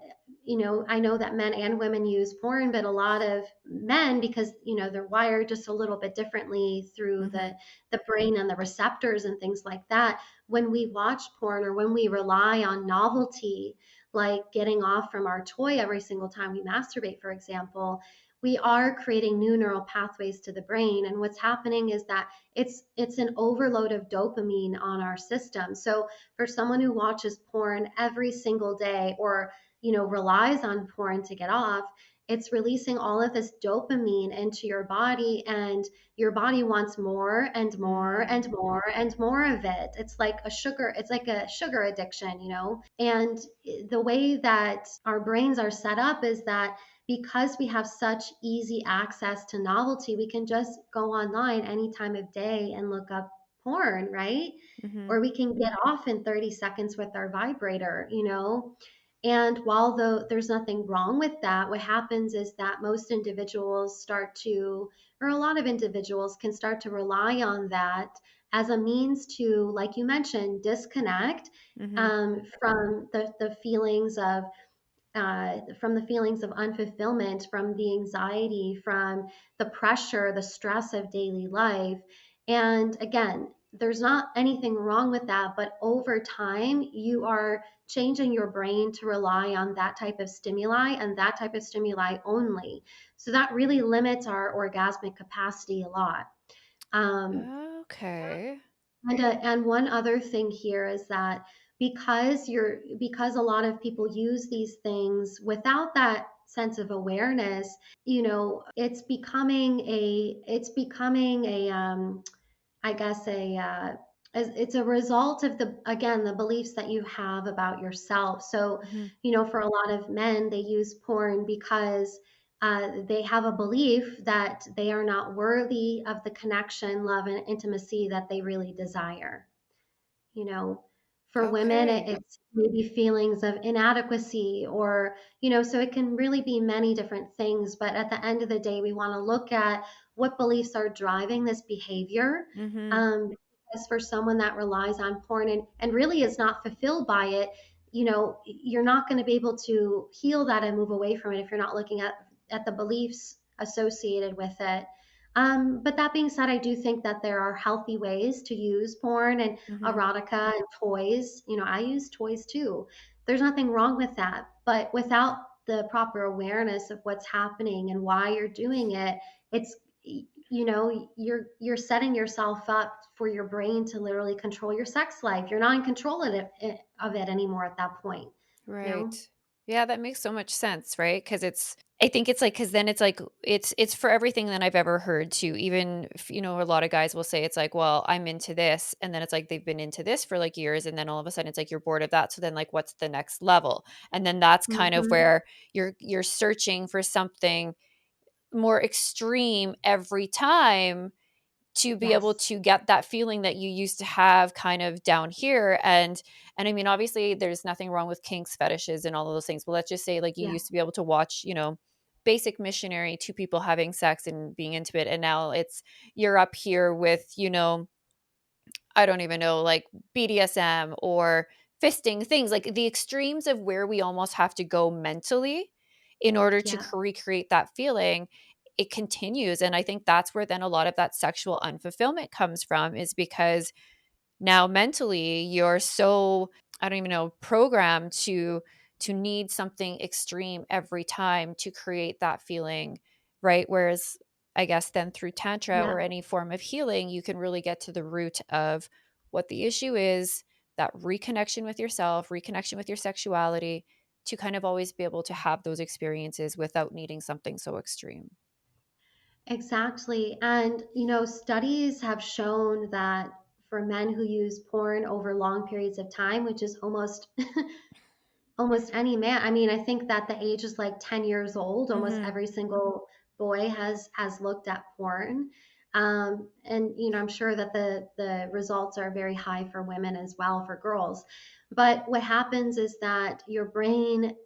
I know that men and women use porn, but a lot of men, because they're wired just a little bit differently through Mhm. the brain and the receptors and things like that. When we watch porn or when we rely on novelty, like getting off from our toy every single time we masturbate, for example, we are creating new neural pathways to the brain. And what's happening is that it's an overload of dopamine on our system. So for someone who watches porn every single day, or relies on porn to get off, it's releasing all of this dopamine into your body, and your body wants more and more Mm. and more and more of it. It's like a sugar addiction. And the way that our brains are set up is that because we have such easy access to novelty, we can just go online any time of day and look up porn, right? Mhm. Or we can get off in 30 seconds with our vibrator. And while there's nothing wrong with that, what happens is that most individuals start to, or a lot of individuals can start to rely on that as a means to, like you mentioned, disconnect Mhm. from the feelings of unfulfillment, from the anxiety, from the pressure, the stress of daily life. And again, there's not anything wrong with that, but over time, you are changing your brain to rely on that type of stimuli and that type of stimuli only. So that really limits our orgasmic capacity a lot. Um, Okay. and one other thing here is that because a lot of people use these things without that sense of awareness, it's becoming a I guess it's a result of the beliefs that you have about yourself. So, Mhm. for a lot of men, they use porn because they have a belief that they are not worthy of the connection, love, and intimacy that they really desire. you know for women, Okay. it's maybe feelings of inadequacy, or so it can really be many different things, but at the end of the day, we want to look at what beliefs are driving this behavior. Mhm. um, because for someone that relies on porn and really is not fulfilled by it, you're not going to be able to heal that and move away from it if you're not looking at the beliefs associated with it. But that being said, I do think that there are healthy ways to use porn and Mhm. erotica and toys. I use toys too. There's nothing wrong with that. But without the proper awareness of what's happening and why you're doing it, it's you're setting yourself up for your brain to literally control your sex life. You're not in control of it anymore at that point. You know? Right. Yeah, that makes so much sense, right? Because I think it's like, because then it's like, it's for everything that I've ever heard too. Even if, a lot of guys will say it's like, well, I'm into this. And then it's like they've been into this for like years. And then all of a sudden it's like you're bored of that. So then like, what's the next level? And then that's kind of Mhm. where you're searching for something more extreme every time to be able Yes. to get that feeling that you used to have kind of down here. And I mean, obviously there's nothing wrong with kinks, fetishes, and all of those things, but let's just say like you Yeah. used to be able to watch, basic missionary, two people having sex and being intimate, and now it's you're up here with, I don't even know, like BDSM or fisting, things like the extremes of where we almost have to go mentally in order to Yeah. recreate that feeling. It continues. And I think that's where then a lot of that sexual unfulfillment comes from, is because now mentally you're so, I don't even know, programmed to need something extreme every time to create that feeling, right? Whereas I guess then through tantra Yeah. or any form of healing, you can really get to the root of what the issue is, that reconnection with yourself, reconnection with your sexuality, to kind of always be able to have those experiences without needing something so extreme. Exactly. And, studies have shown that for men who use porn over long periods of time, which is almost any man. I mean, I think that the age is like 10 years old. Almost Mhm. every single boy has looked at porn. And I'm sure that the results are very high for women as well, for girls. But what happens is that your brain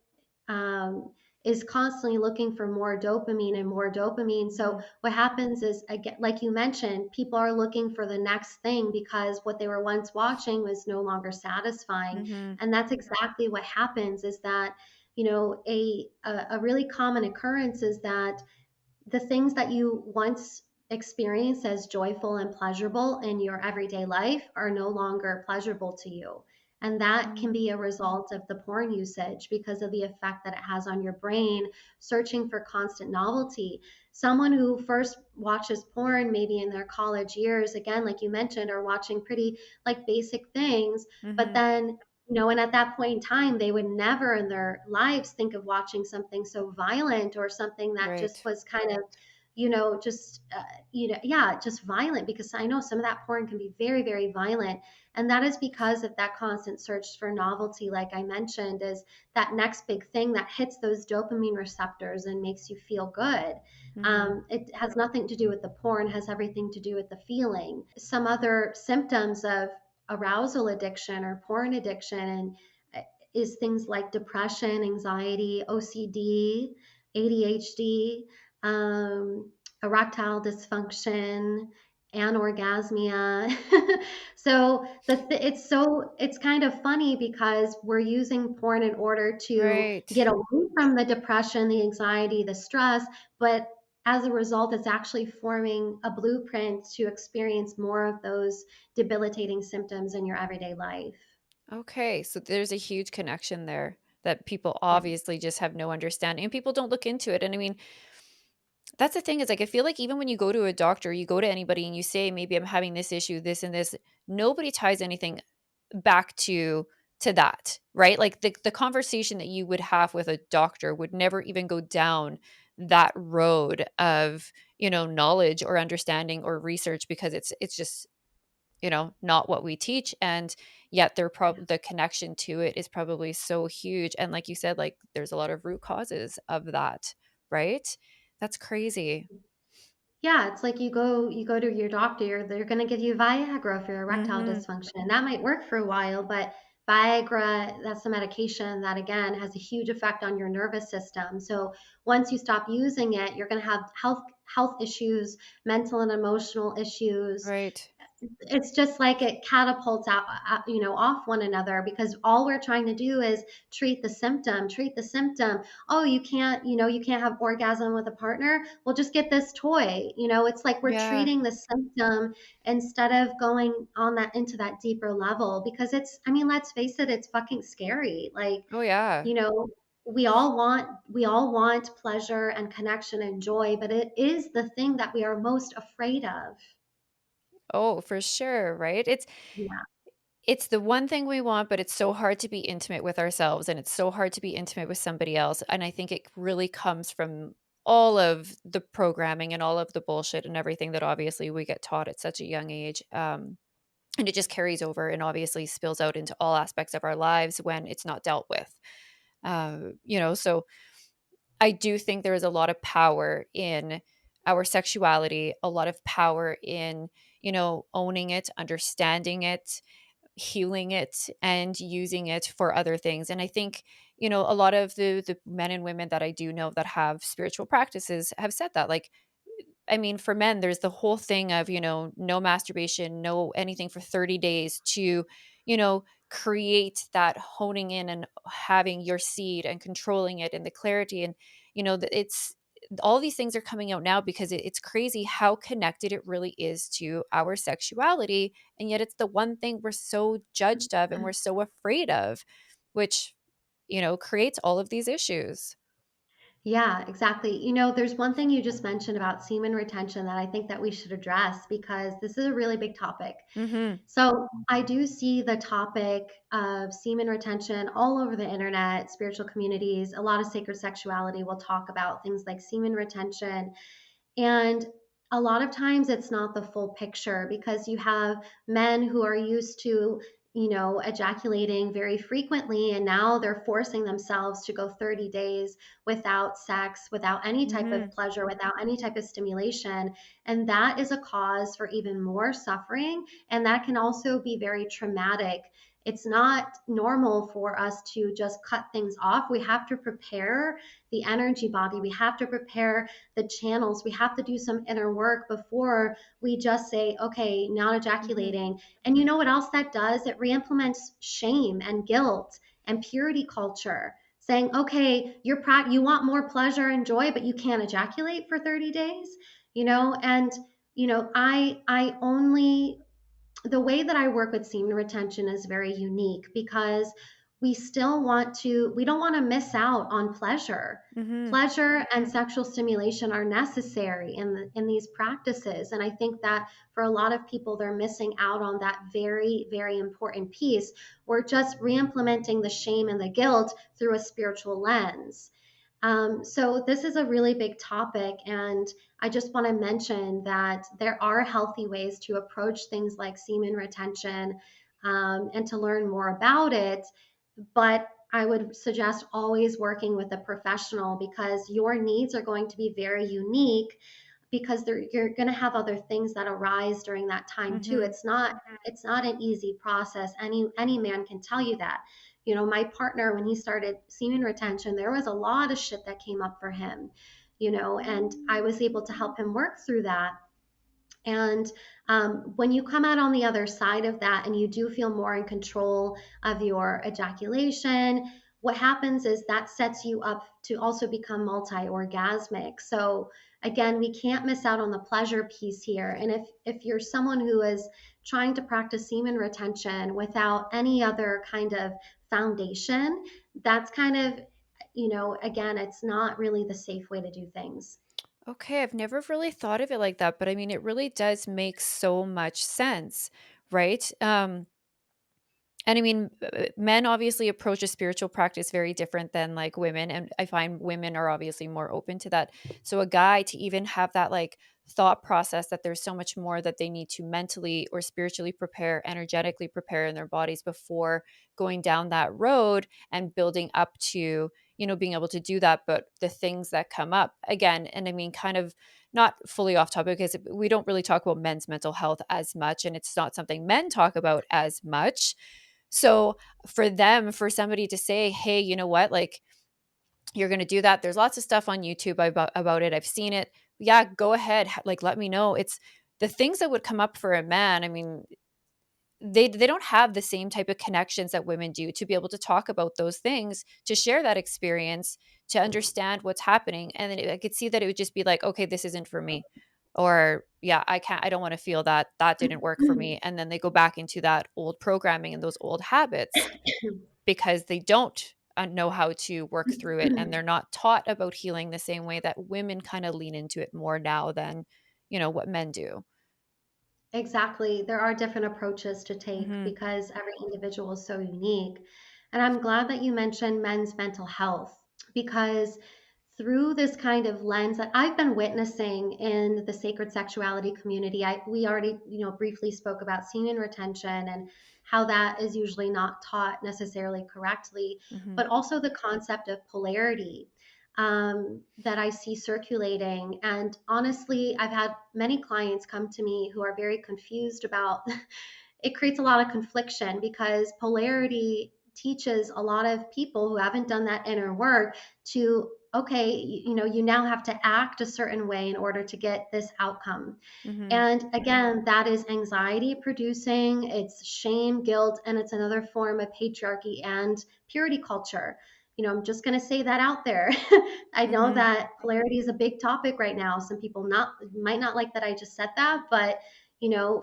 um, is constantly looking for more dopamine and more dopamine. So Mhm. what happens is, again, like you mentioned, people are looking for the next thing because what they were once watching was no longer satisfying. Mhm. And that's exactly what happens, is that a really common occurrence is that the things that you once experienced as joyful and pleasurable in your everyday life are no longer pleasurable to you. And that can Mm. be a result of the porn usage because of the effect that it has on your brain, searching for constant novelty. Someone who first watches porn, maybe in their college years, again, like you mentioned, are watching pretty like basic things, but Mhm. then and at that point in time, they would never in their lives think of watching something so violent or something that just Right. was kind of, yeah, just violent, because I know some of that porn can be very, very violent. And that is because of that constant search for novelty, like I mentioned, is that next big thing that hits those dopamine receptors and makes you feel good. Mhm. It has nothing to do with the porn, has everything to do with the feeling. Some other symptoms of arousal addiction or porn addiction and is things like depression, anxiety, OCD, ADHD, erectile dysfunction, anorgasmia. So it's kind of funny because we're using porn in order to Right. get away from the depression, the anxiety, the stress, but as a result, it's actually forming a blueprint to experience more of those debilitating symptoms in your everyday life. Okay, so there's a huge connection there that people Yeah. obviously just have no understanding and people don't look into it. And I mean, that's the thing is like I feel like even when you go to a doctor, you go to anybody and you say maybe I'm having this issue, this and this, nobody ties anything back to that, right? Like the conversation that you would have with a doctor would never even go down that road of, knowledge or understanding or research because it's just not what we teach, and yet the connection to it is probably so huge, and like you said, like there's a lot of root causes of that, right? That's crazy. Yeah, it's like you go to your doctor, they're going to give you Viagra for your erectile Mhm. dysfunction. And that might work for a while, but Viagra, that's a medication that again has a huge effect on your nervous system. So once you stop using it, you're going to have health issues, mental and emotional issues. Right. It's just like it catapults off one another, because all we're trying to do is treat the symptom. Oh, you can't have orgasm with a partner, well, just get this toy. It's like we're Yeah. treating the symptom instead of going on that into that deeper level, because let's face it, it's fucking scary. Like, Oh yeah. you know we all want pleasure and connection and joy, but it is the thing that we are most afraid of. Oh, for sure, right? Yeah. It's the one thing we want, but it's so hard to be intimate with ourselves and it's so hard to be intimate with somebody else. And I think it really comes from all of the programming and all of the bullshit and everything that obviously we get taught at such a young age. And it just carries over and obviously spills out into all aspects of our lives when it's not dealt with. So I do think there is a lot of power in our sexuality, a lot of power in, owning it, understanding it, healing it and using it for other things. And I think, a lot of the men and women that I do know that have spiritual practices have said that. Like, I mean, for men, there's the whole thing of, no masturbation, no anything for 30 days to, create that honing in and having your seed and controlling it and the clarity. And, it's all these things are coming out now because it's crazy how connected it really is to our sexuality. And yet it's the one thing we're so judged of and we're so afraid of, which, creates all of these issues. Yeah, exactly. There's one thing you just mentioned about semen retention that I think that we should address, because this is a really big topic. Hmm. So I do see the topic of semen retention all over the internet, spiritual communities. A lot of sacred sexuality will talk about things like semen retention. And a lot of times it's not the full picture, because you have men who are used to, ejaculating very frequently, and now they're forcing themselves to go 30 days without sex, without any type of Hmm. pleasure, without any type of stimulation. And that is a cause for even more suffering. And that can also be very traumatic. It's not normal for us to just cut things off. We have to prepare the energy body. We have to prepare the channels. We have to do some inner work before we just say, okay, not Hmm. ejaculating. And you know what else that does? It reimplements shame and guilt and purity culture. saying, okay, you want more pleasure and joy, but you can't ejaculate for 30 days, and I only the way that I work with semen retention is very unique because we don't want to miss out on pleasure. Mhm. Pleasure and sexual stimulation are necessary in these practices. And I think that for a lot of people, they're missing out on that very, very important piece. We're just re implementing the shame and the guilt through a spiritual lens. So this is a really big topic, and I just want to mention that there are healthy ways to approach things like semen retention, and to learn more about it. But I would suggest always working with a professional because your needs are going to be very unique because you're going to have other things that arise during that time too. Mhm. It's not an easy process. Any man can tell you that. My partner, when he started semen retention, there was a lot of shit that came up for him, and I was able to help him work through that. And when you come out on the other side of that and you do feel more in control of your ejaculation, what happens is that sets you up to also become multi orgasmic. So, again, we can't miss out on the pleasure piece here. And if you're someone who is trying to practice semen retention without any other kind of foundation, that's kind of, again, it's not really the safe way to do things. Okay, I've never really thought of it like that, but I mean, it really does make so much sense, right? And I mean, men obviously approach a spiritual practice very different than like women. And I find women are obviously more open to that. So a guy to even have that like thought process that there's so much more that they need to mentally or spiritually prepare, energetically prepare in their bodies before going down that road and building up to, being able to do that. But the things that come up again, and I mean, kind of not fully off topic because we don't really talk about men's mental health as much. And it's not something men talk about as much, so for them, for somebody to say, "Hey, you know what? Like you're going to do that. There's lots of stuff on YouTube about it. I've seen it. Yeah, go ahead. Like let me know." It's the things that would come up for a man. I mean, they don't have the same type of connections that women do to be able to talk about those things, to share that experience, to understand what's happening. And then I could see that it would just be like, "Okay, this isn't for me." Or, "Yeah, I don't want to feel that. That didn't work for me." And then they go back into that old programming and those old habits because they don't know how to work through it, and they're not taught about healing the same way that women kind of lean into it more now than, what men do. Exactly. There are different approaches to take Mhm. because every individual is so unique. And I'm glad that you mentioned men's mental health because through this kind of lens that I've been witnessing in the sacred sexuality community, we already, briefly spoke about semen retention and how that is usually not taught necessarily correctly, Mhm. but also the concept of polarity, that I see circulating. And honestly, I've had many clients come to me who are very confused about it. Creates a lot of confliction because polarity teaches a lot of people who haven't done that inner work to, okay, you now have to act a certain way in order to get this outcome. Mhm. And again, that is anxiety producing, it's shame, guilt, and it's another form of patriarchy and purity culture. I'm just going to say that out there. I know Mhm. that polarity is a big topic right now. Some people not might not like that I just said that, but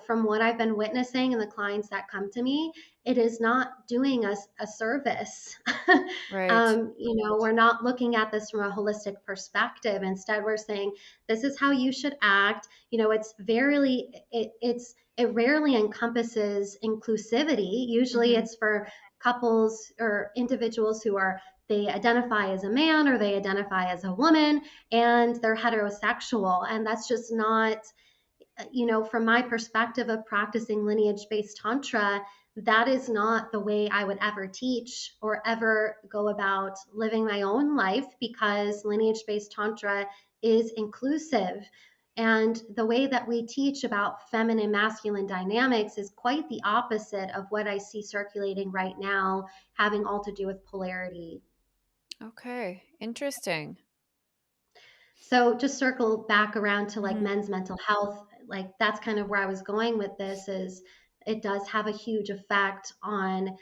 from what I've been witnessing and the clients that come to me, it is not doing us a service. Right. We're not looking at this from a holistic perspective. Instead, we're saying this is how you should act. It rarely encompasses inclusivity. Usually, Mhm. it's for couples or individuals who are they identify as a man or they identify as a woman and they're heterosexual, and that's just not, from my perspective of practicing lineage based Tantra, that is not the way I would ever teach or ever go about living my own life because lineage based Tantra is inclusive. And the way that we teach about feminine masculine dynamics is quite the opposite of what I see circulating right now, having all to do with polarity. Okay. Interesting. So just circle back around to like Mhm. men's mental health, like that's kind of where I was going with this is it does have a huge effect on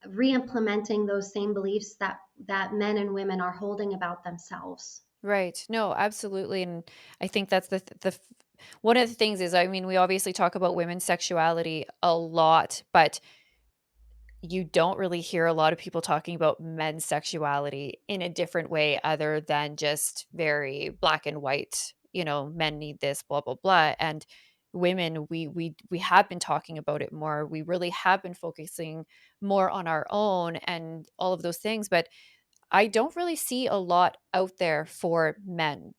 re-implementing those same beliefs that men and women are holding about themselves. Right. No, absolutely, and I think that's one of the things is, I mean, we obviously talk about women's sexuality a lot, but you don't really hear a lot of people talking about men's sexuality in a different way other than just very black and white, men need this, blah, blah, blah. And women, we have been talking about it more. We really have been focusing more on our own and all of those things. But I don't really see a lot out there for men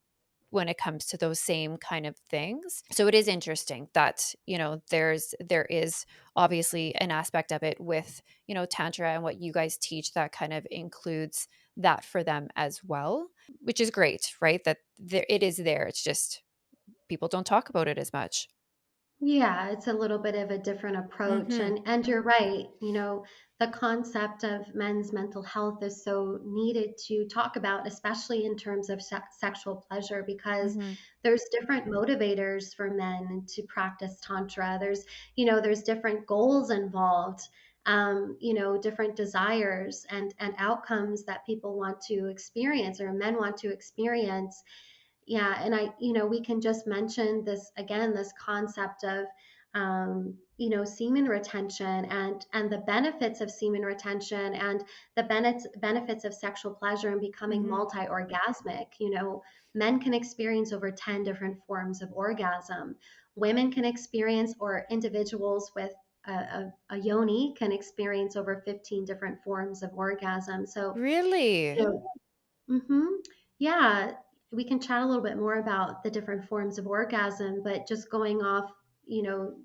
when it comes to those same kind of things. So it is interesting that, there is obviously an aspect of it with, tantra and what you guys teach that kind of includes that for them as well, which is great, right? That there it is there. It's just people don't talk about it as much. Yeah, it's a little bit of a different approach. Mhm. And you're right, the concept of men's mental health is so needed to talk about, especially in terms of sexual pleasure, because Mhm. there's different motivators for men to practice tantra. There's different goals involved, different desires and outcomes that people want to experience or men want to experience. Yeah, and we can just mention this again, this concept of, semen retention and the benefits of semen retention and the benefits of sexual pleasure and becoming Mhm. multi-orgasmic. Men can experience over 10 different forms of orgasm. Women can experience, or individuals with a yoni can experience over 15 different forms of orgasm. So, Really? you know, hmm Yeah, we can chat a little bit more about the different forms of orgasm, but just going off,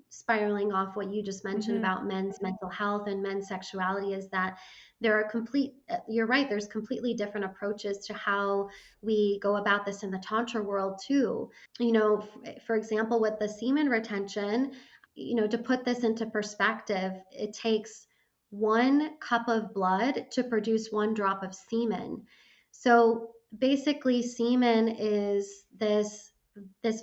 spiraling off what you just mentioned Mhm. about men's mental health and men's sexuality is that you're right, there's completely different approaches to how we go about this in the Tantra world too. For example, with the semen retention, to put this into perspective, it takes 1 cup of blood to produce 1 drop of semen. So basically, semen is this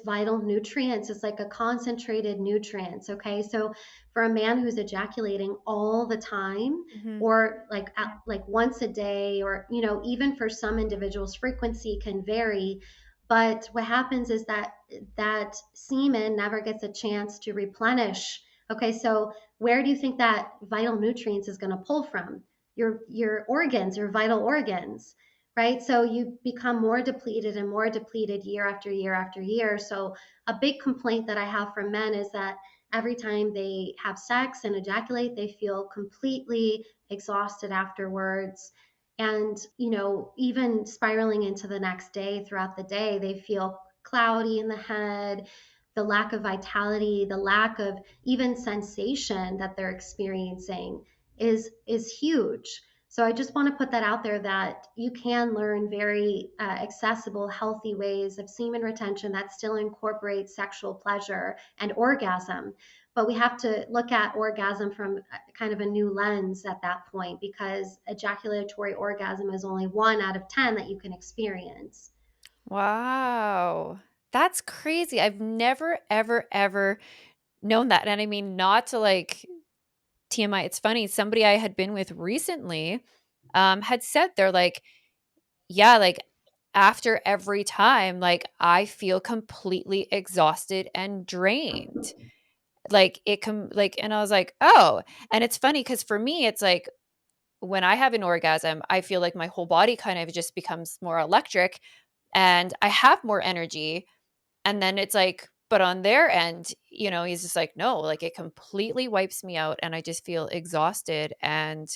vital nutrient. It's like a concentrated nutrients. Okay, so for a man who's ejaculating all the time, Mhm. or like once a day, or even for some individuals, frequency can vary. But what happens is that semen never gets a chance to replenish. Okay, so where do you think that vital nutrients is going to pull from? Your organs, your vital organs, right? So you become more depleted and more depleted year after year after year. So a big complaint that I have from men is that every time they have sex and ejaculate, they feel completely exhausted afterwards. And, even spiraling into the next day, throughout the day, they feel cloudy in the head, the lack of vitality, the lack of even sensation that they're experiencing is huge. So I just want to put that out there that you can learn very accessible, healthy ways of semen retention that still incorporates sexual pleasure and orgasm. But we have to look at orgasm from kind of a new lens at that point, because ejaculatory orgasm is only 1 out of 10 that you can experience. Wow. That's crazy. I've never, ever, ever known that. And I mean, not to like TMI, it's funny. Somebody I had been with recently had said they're like, yeah, like after every time, like I feel completely exhausted and drained. Like and I was like, oh, and it's funny because for me, it's like when I have an orgasm, I feel like my whole body kind of just becomes more electric and I have more energy. And then it's like, but on their end, he's just like, no, like it completely wipes me out and I just feel exhausted. And,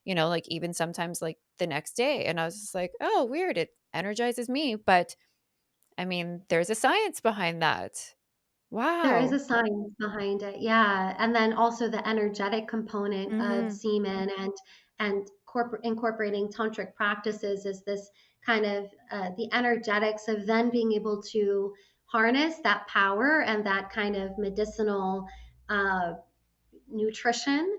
like even sometimes like the next day. And I was just like, oh, weird. It energizes me. But I mean, there's a science behind that. There is Wow. a science behind it, yeah. And then also the energetic component of Mm-hmm. semen and incorporating tantric practices is this kind of the energetics of then being able to harness that power and that kind of medicinal uh, nutrition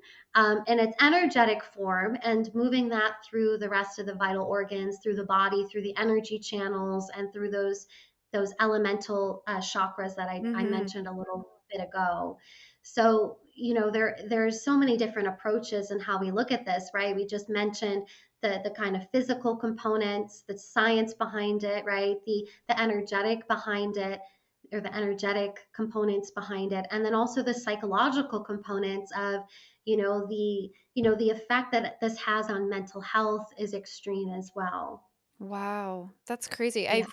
in its energetic form, and moving that through the rest of the vital organs, through the body, through the energy channels, and through those elemental chakras that I Mm-hmm. mentioned a little bit ago. So, there's so many different approaches and how we look at this, right? We just mentioned the kind of physical components, the science behind it, right? The energetic behind it, or the energetic components behind it, and then also the psychological components of, the effect that this has on mental health is extreme as well. Wow, that's crazy. Yeah,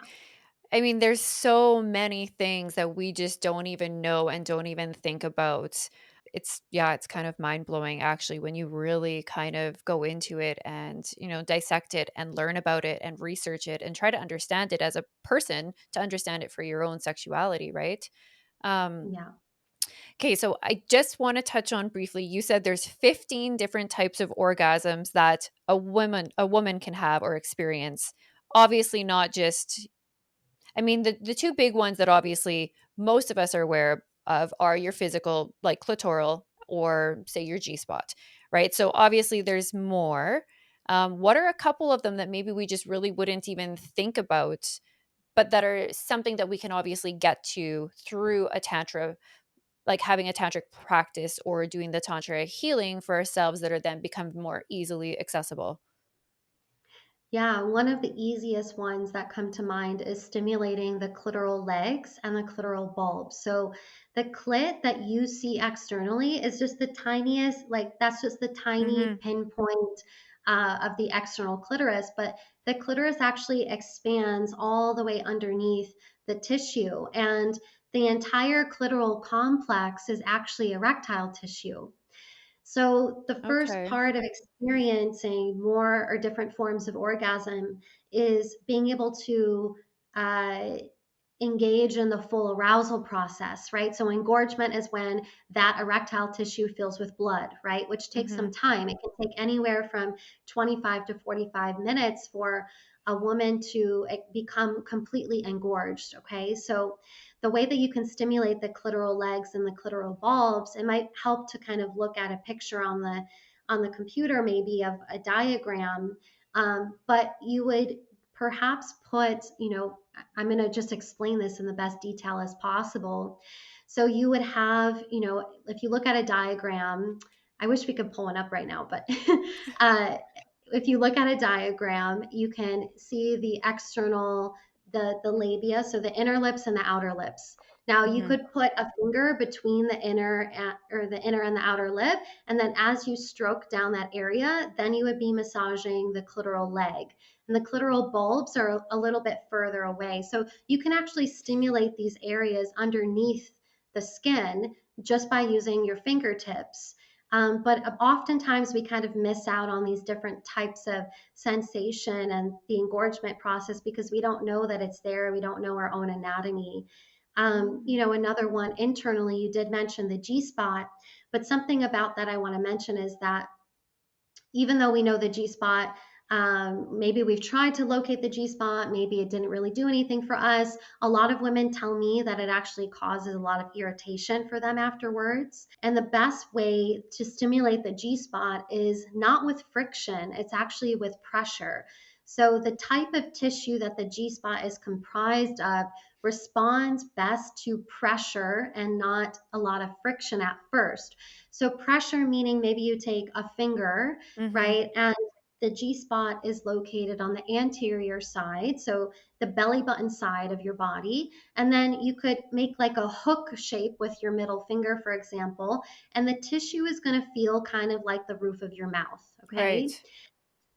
I mean, there's so many things that we just don't even know and don't even think about. It's kind of mind-blowing actually when you really kind of go into it and, dissect it and learn about it and research it and try to understand it as a person to understand it for your own sexuality, right? Um, yeah. okay, so I just want to touch on briefly. You said there's 15 different types of orgasms that a woman can have or experience. Obviously not just I mean, the two big ones that obviously most of us are aware of are your physical, like clitoral, or say your G spot, right? So obviously there's more. What are a couple of them that maybe we just really wouldn't even think about, but that are something that we can obviously get to through a tantra, like having a tantric practice or doing the tantra healing for ourselves that are then become more easily accessible? Yeah, one of the easiest ones that come to mind is stimulating the clitoral legs and the clitoral bulb. So the clit that you see externally is just the tiniest, like that's just the tiny Hmm. pinpoint of the external clitoris, but the clitoris actually expands all the way underneath the tissue, and the entire clitoral complex is actually erectile tissue. So, the first Okay. part of experiencing more or different forms of orgasm is being able to uh, engage in the full arousal process, right? So, engorgement is when that erectile tissue fills with blood, right? Which takes Hmm. some time. It can take anywhere from 25 to 45 minutes for a woman to become completely engorged, okay? So, the way that you can stimulate the clitoral legs and the clitoral bulbs, it might help to kind of look at a picture on the computer, maybe of a diagram. But you would perhaps put, I'm going to just explain this in the best detail as possible. So you would have, if you look at a diagram, I wish we could pull one up right now, but if you look at a diagram, you can see the external, the labia, so the inner lips and the outer lips. Now you Hmm. could put a finger between the inner and the outer lip, and then as you stroke down that area, then you would be massaging the clitoral leg. And the clitoral bulbs are a little bit further away. So you can actually stimulate these areas underneath the skin just by using your fingertips. But oftentimes we kind of miss out on these different types of sensation and the engorgement process because we don't know that it's there. We don't know our own anatomy. Another one internally, you did mention the G spot, but something about that I want to mention is that even though we know the G spot, maybe we've tried to locate the G spot, maybe it didn't really do anything for us. A lot of women tell me that it actually causes a lot of irritation for them afterwards. And the best way to stimulate the G spot is not with friction, it's actually with pressure. So, the type of tissue that the G spot is comprised of responds best to pressure and not a lot of friction at first. So, pressure meaning maybe you take a finger, Hmm. right? And the G spot is located on the anterior side, so the belly button side of your body. And then you could make like a hook shape with your middle finger, for example, and the tissue is going to feel kind of like the roof of your mouth, okay? Right.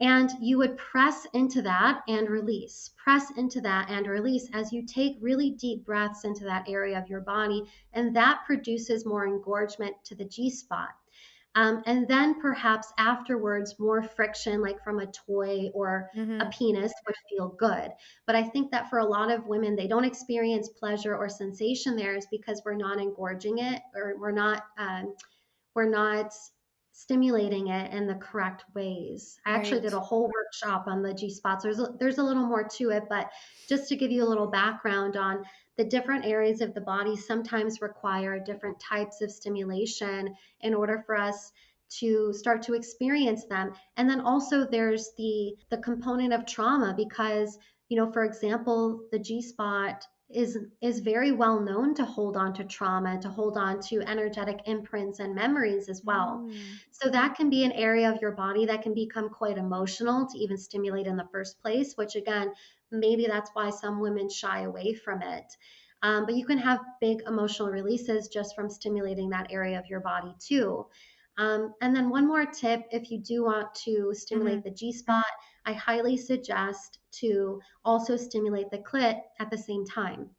And you would press into that and release, press into that and release as you take really deep breaths into that area of your body. And that produces more engorgement to the G spot. And then perhaps afterwards, more friction, like from a toy or a Hmm. penis, would feel good. But I think that for a lot of women, they don't experience pleasure or sensation there is because we're not engorging it, or we're not stimulating it in the correct ways. I actually did a Right. whole workshop on the G spots. There's a little more to it, but just to give you a little background on the different areas of the body sometimes require different types of stimulation in order for us to start to experience them. And then also there's the component of trauma because, for example, the G spot is very well known to hold on to trauma, to hold on to energetic imprints and memories as well. Mm. So that can be an area of your body that can become quite emotional to even stimulate in the first place, which again, maybe that's why some women shy away from it. But you can have big emotional releases just from stimulating that area of your body too. And then one more tip, if you do want to Mhm. stimulate the G spot, I highly suggest to also stimulate the clit at the same time.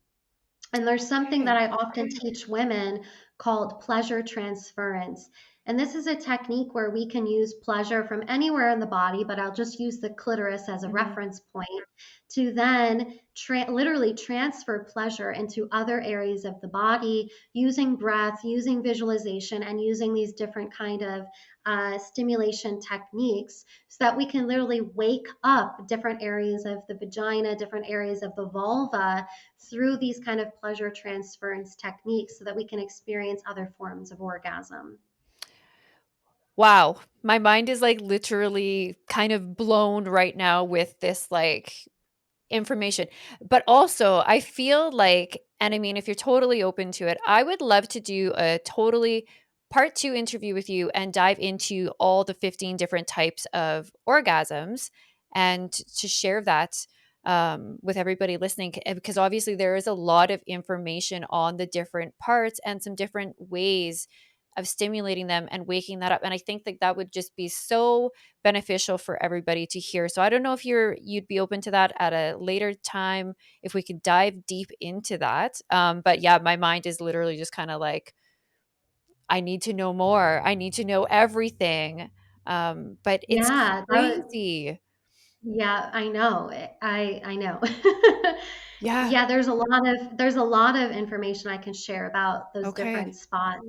And there's something that Okay. I often teach women called pleasure transference. And this is a technique where we can use pleasure from anywhere in the body, but I'll just use the clitoris as a Mhm. reference point to then literally transfer pleasure into other areas of the body using breath, using visualization, and using these different kind of stimulation techniques so that we can literally wake up different areas of the vagina, different areas of the vulva through these kind of pleasure transference techniques so that we can experience other forms of orgasm. Wow. My mind is like literally kind of blown right now with this like information. But also, I feel like, and I mean, if you're totally open to it, I would love to do a totally part two interview with you and dive into all the 15 different types of orgasms and to share that with everybody listening. Because obviously, there is a lot of information on the different parts and some different ways of stimulating them and waking that up. And I think that that would just be so beneficial for everybody to hear. So I don't know if you'd be open to that at a later time if we could dive deep into that. But yeah, my mind is literally just kind of like I need to know more. I need to know everything. But it's Yeah, that was, crazy. yeah, I know. I know. Yeah. Yeah, there's a lot of information I can share about those different Okay. spots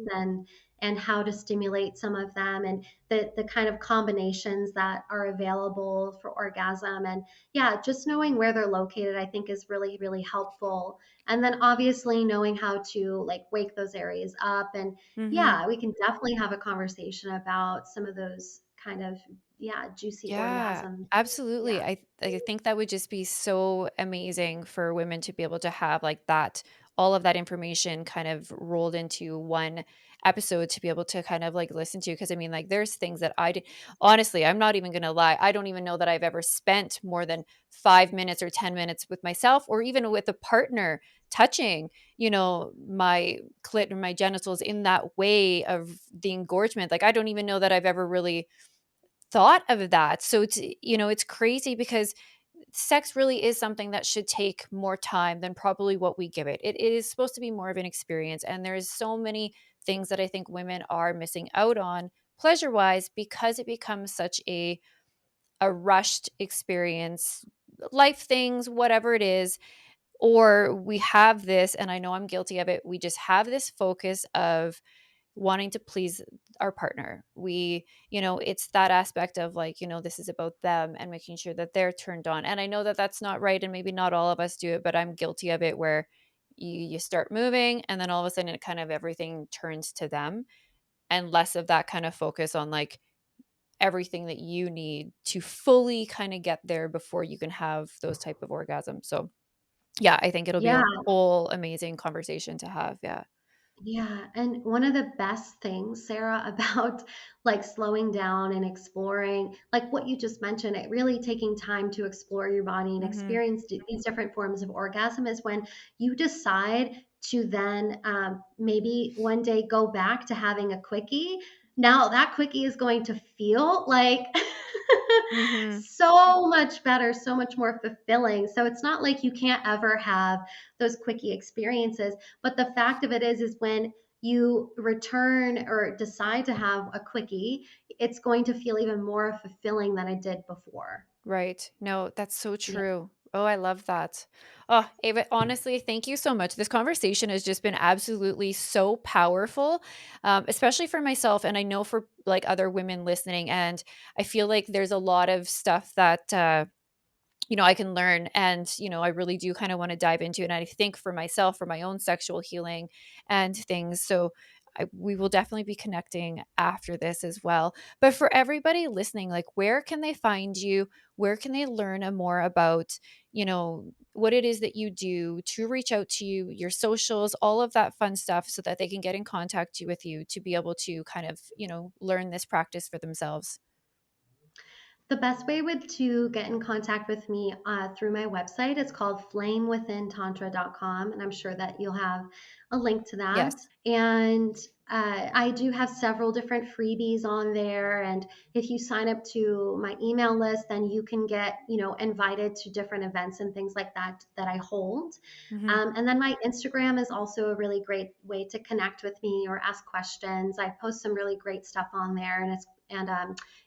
and how to stimulate some of them and the kind of combinations that are available for orgasm. And yeah, just knowing where they're located I think is really really helpful. And then obviously knowing how to like wake those areas up. And Mm-hmm. yeah, we can definitely have a conversation about some of those kind of, yeah, juicy Yeah, orgasm. absolutely. Yeah. I think that would just be so amazing for women to be able to have like that all of that information kind of rolled into one episode to be able to kind of like listen to because I mean like there's things that I did honestly, I'm not even going to lie. I don't even know that I've ever spent more than 5 minutes or 10 minutes with myself or even with a partner touching, my clit or my genitals in that way of the engorgement. Like I don't even know that I've ever really thought of that. So it's crazy because sex really is something that should take more time than probably what we give it. It is supposed to be more of an experience. And there's so many things that I think women are missing out on pleasure wise because it becomes such a rushed experience, life things, whatever it is. Or we have this, and I know I'm guilty of it, we just have this focus of wanting to please our partner. It's that aspect of like, this is about them and making sure that they're turned on. And I know that that's not right. And maybe not all of us do it, but I'm guilty of it where you start moving and then all of a sudden it kind of everything turns to them and less of that kind of focus on like everything that you need to fully kind of get there before you can have those type of orgasms. So yeah, I think it'll be Yeah. a whole amazing conversation to have. Yeah. Yeah, and one of the best things, Sarah, about like slowing down and exploring, like what you just mentioned, it really taking time to explore your body and Hmm. experience these different forms of orgasm is when you decide to then maybe one day go back to having a quickie. Now that quickie is going to feel like Hmm. so much better, so much more fulfilling. So it's not like you can't ever have those quickie experiences, but the fact of it is when you return or decide to have a quickie, it's going to feel even more fulfilling than it did before. Right. No, that's so Yeah. true. Oh, I love that. Oh, Ava, honestly, thank you so much. This conversation has just been absolutely so powerful, especially for myself. And I know for like other women listening. And I feel like there's a lot of stuff that, I can learn. And, I really do kind of want to dive into it. And I think for myself, for my own sexual healing and things. So we will definitely be connecting after this as well. But for everybody listening, like where can they find you? Where can they learn more about, you know, what it is that you do, to reach out to you, your socials, all of that fun stuff, so that they can get in contact with you to be able to kind of, learn this practice for themselves. The best way would to get in contact with me through my website. It's called flamewithintantra.com, and I'm sure that you'll have a link to that. Yes. And I do have several different freebies on there, and if you sign up to my email list, then you can get invited to different events and things like that that I hold. Hmm. And then my Instagram is also a really great way to connect with me or ask questions. I post some really great stuff on there, and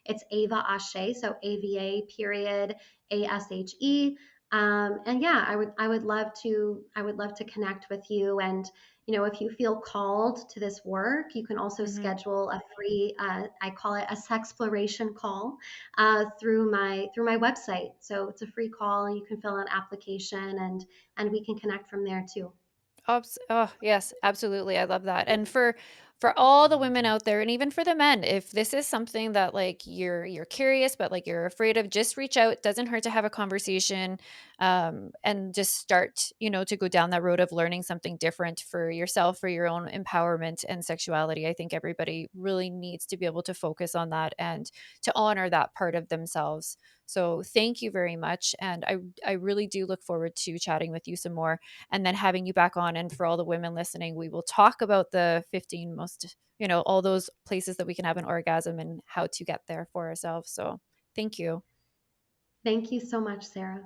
it's Ava Ashe, so AVA period ASHE. And yeah, I would love to connect with you. And if you feel called to this work, you can also Hmm. schedule a free, I call it a sexploration call, through my website. So it's a free call, and you can fill out an application, and we can connect from there too. Oh, yes, absolutely. I love that. And for all the women out there, and even for the men, if this is something that like you're curious but like you're afraid of, just reach out. It doesn't hurt to have a conversation, and just start, to go down that road of learning something different for yourself, for your own empowerment and sexuality. I think everybody really needs to be able to focus on that and to honor that part of themselves. So thank you very much. And I really do look forward to chatting with you some more, and then having you back on. And for all the women listening, we will talk about the 15 most, all those places that we can have an orgasm and how to get there for ourselves. So thank you. Thank you so much, Sarah.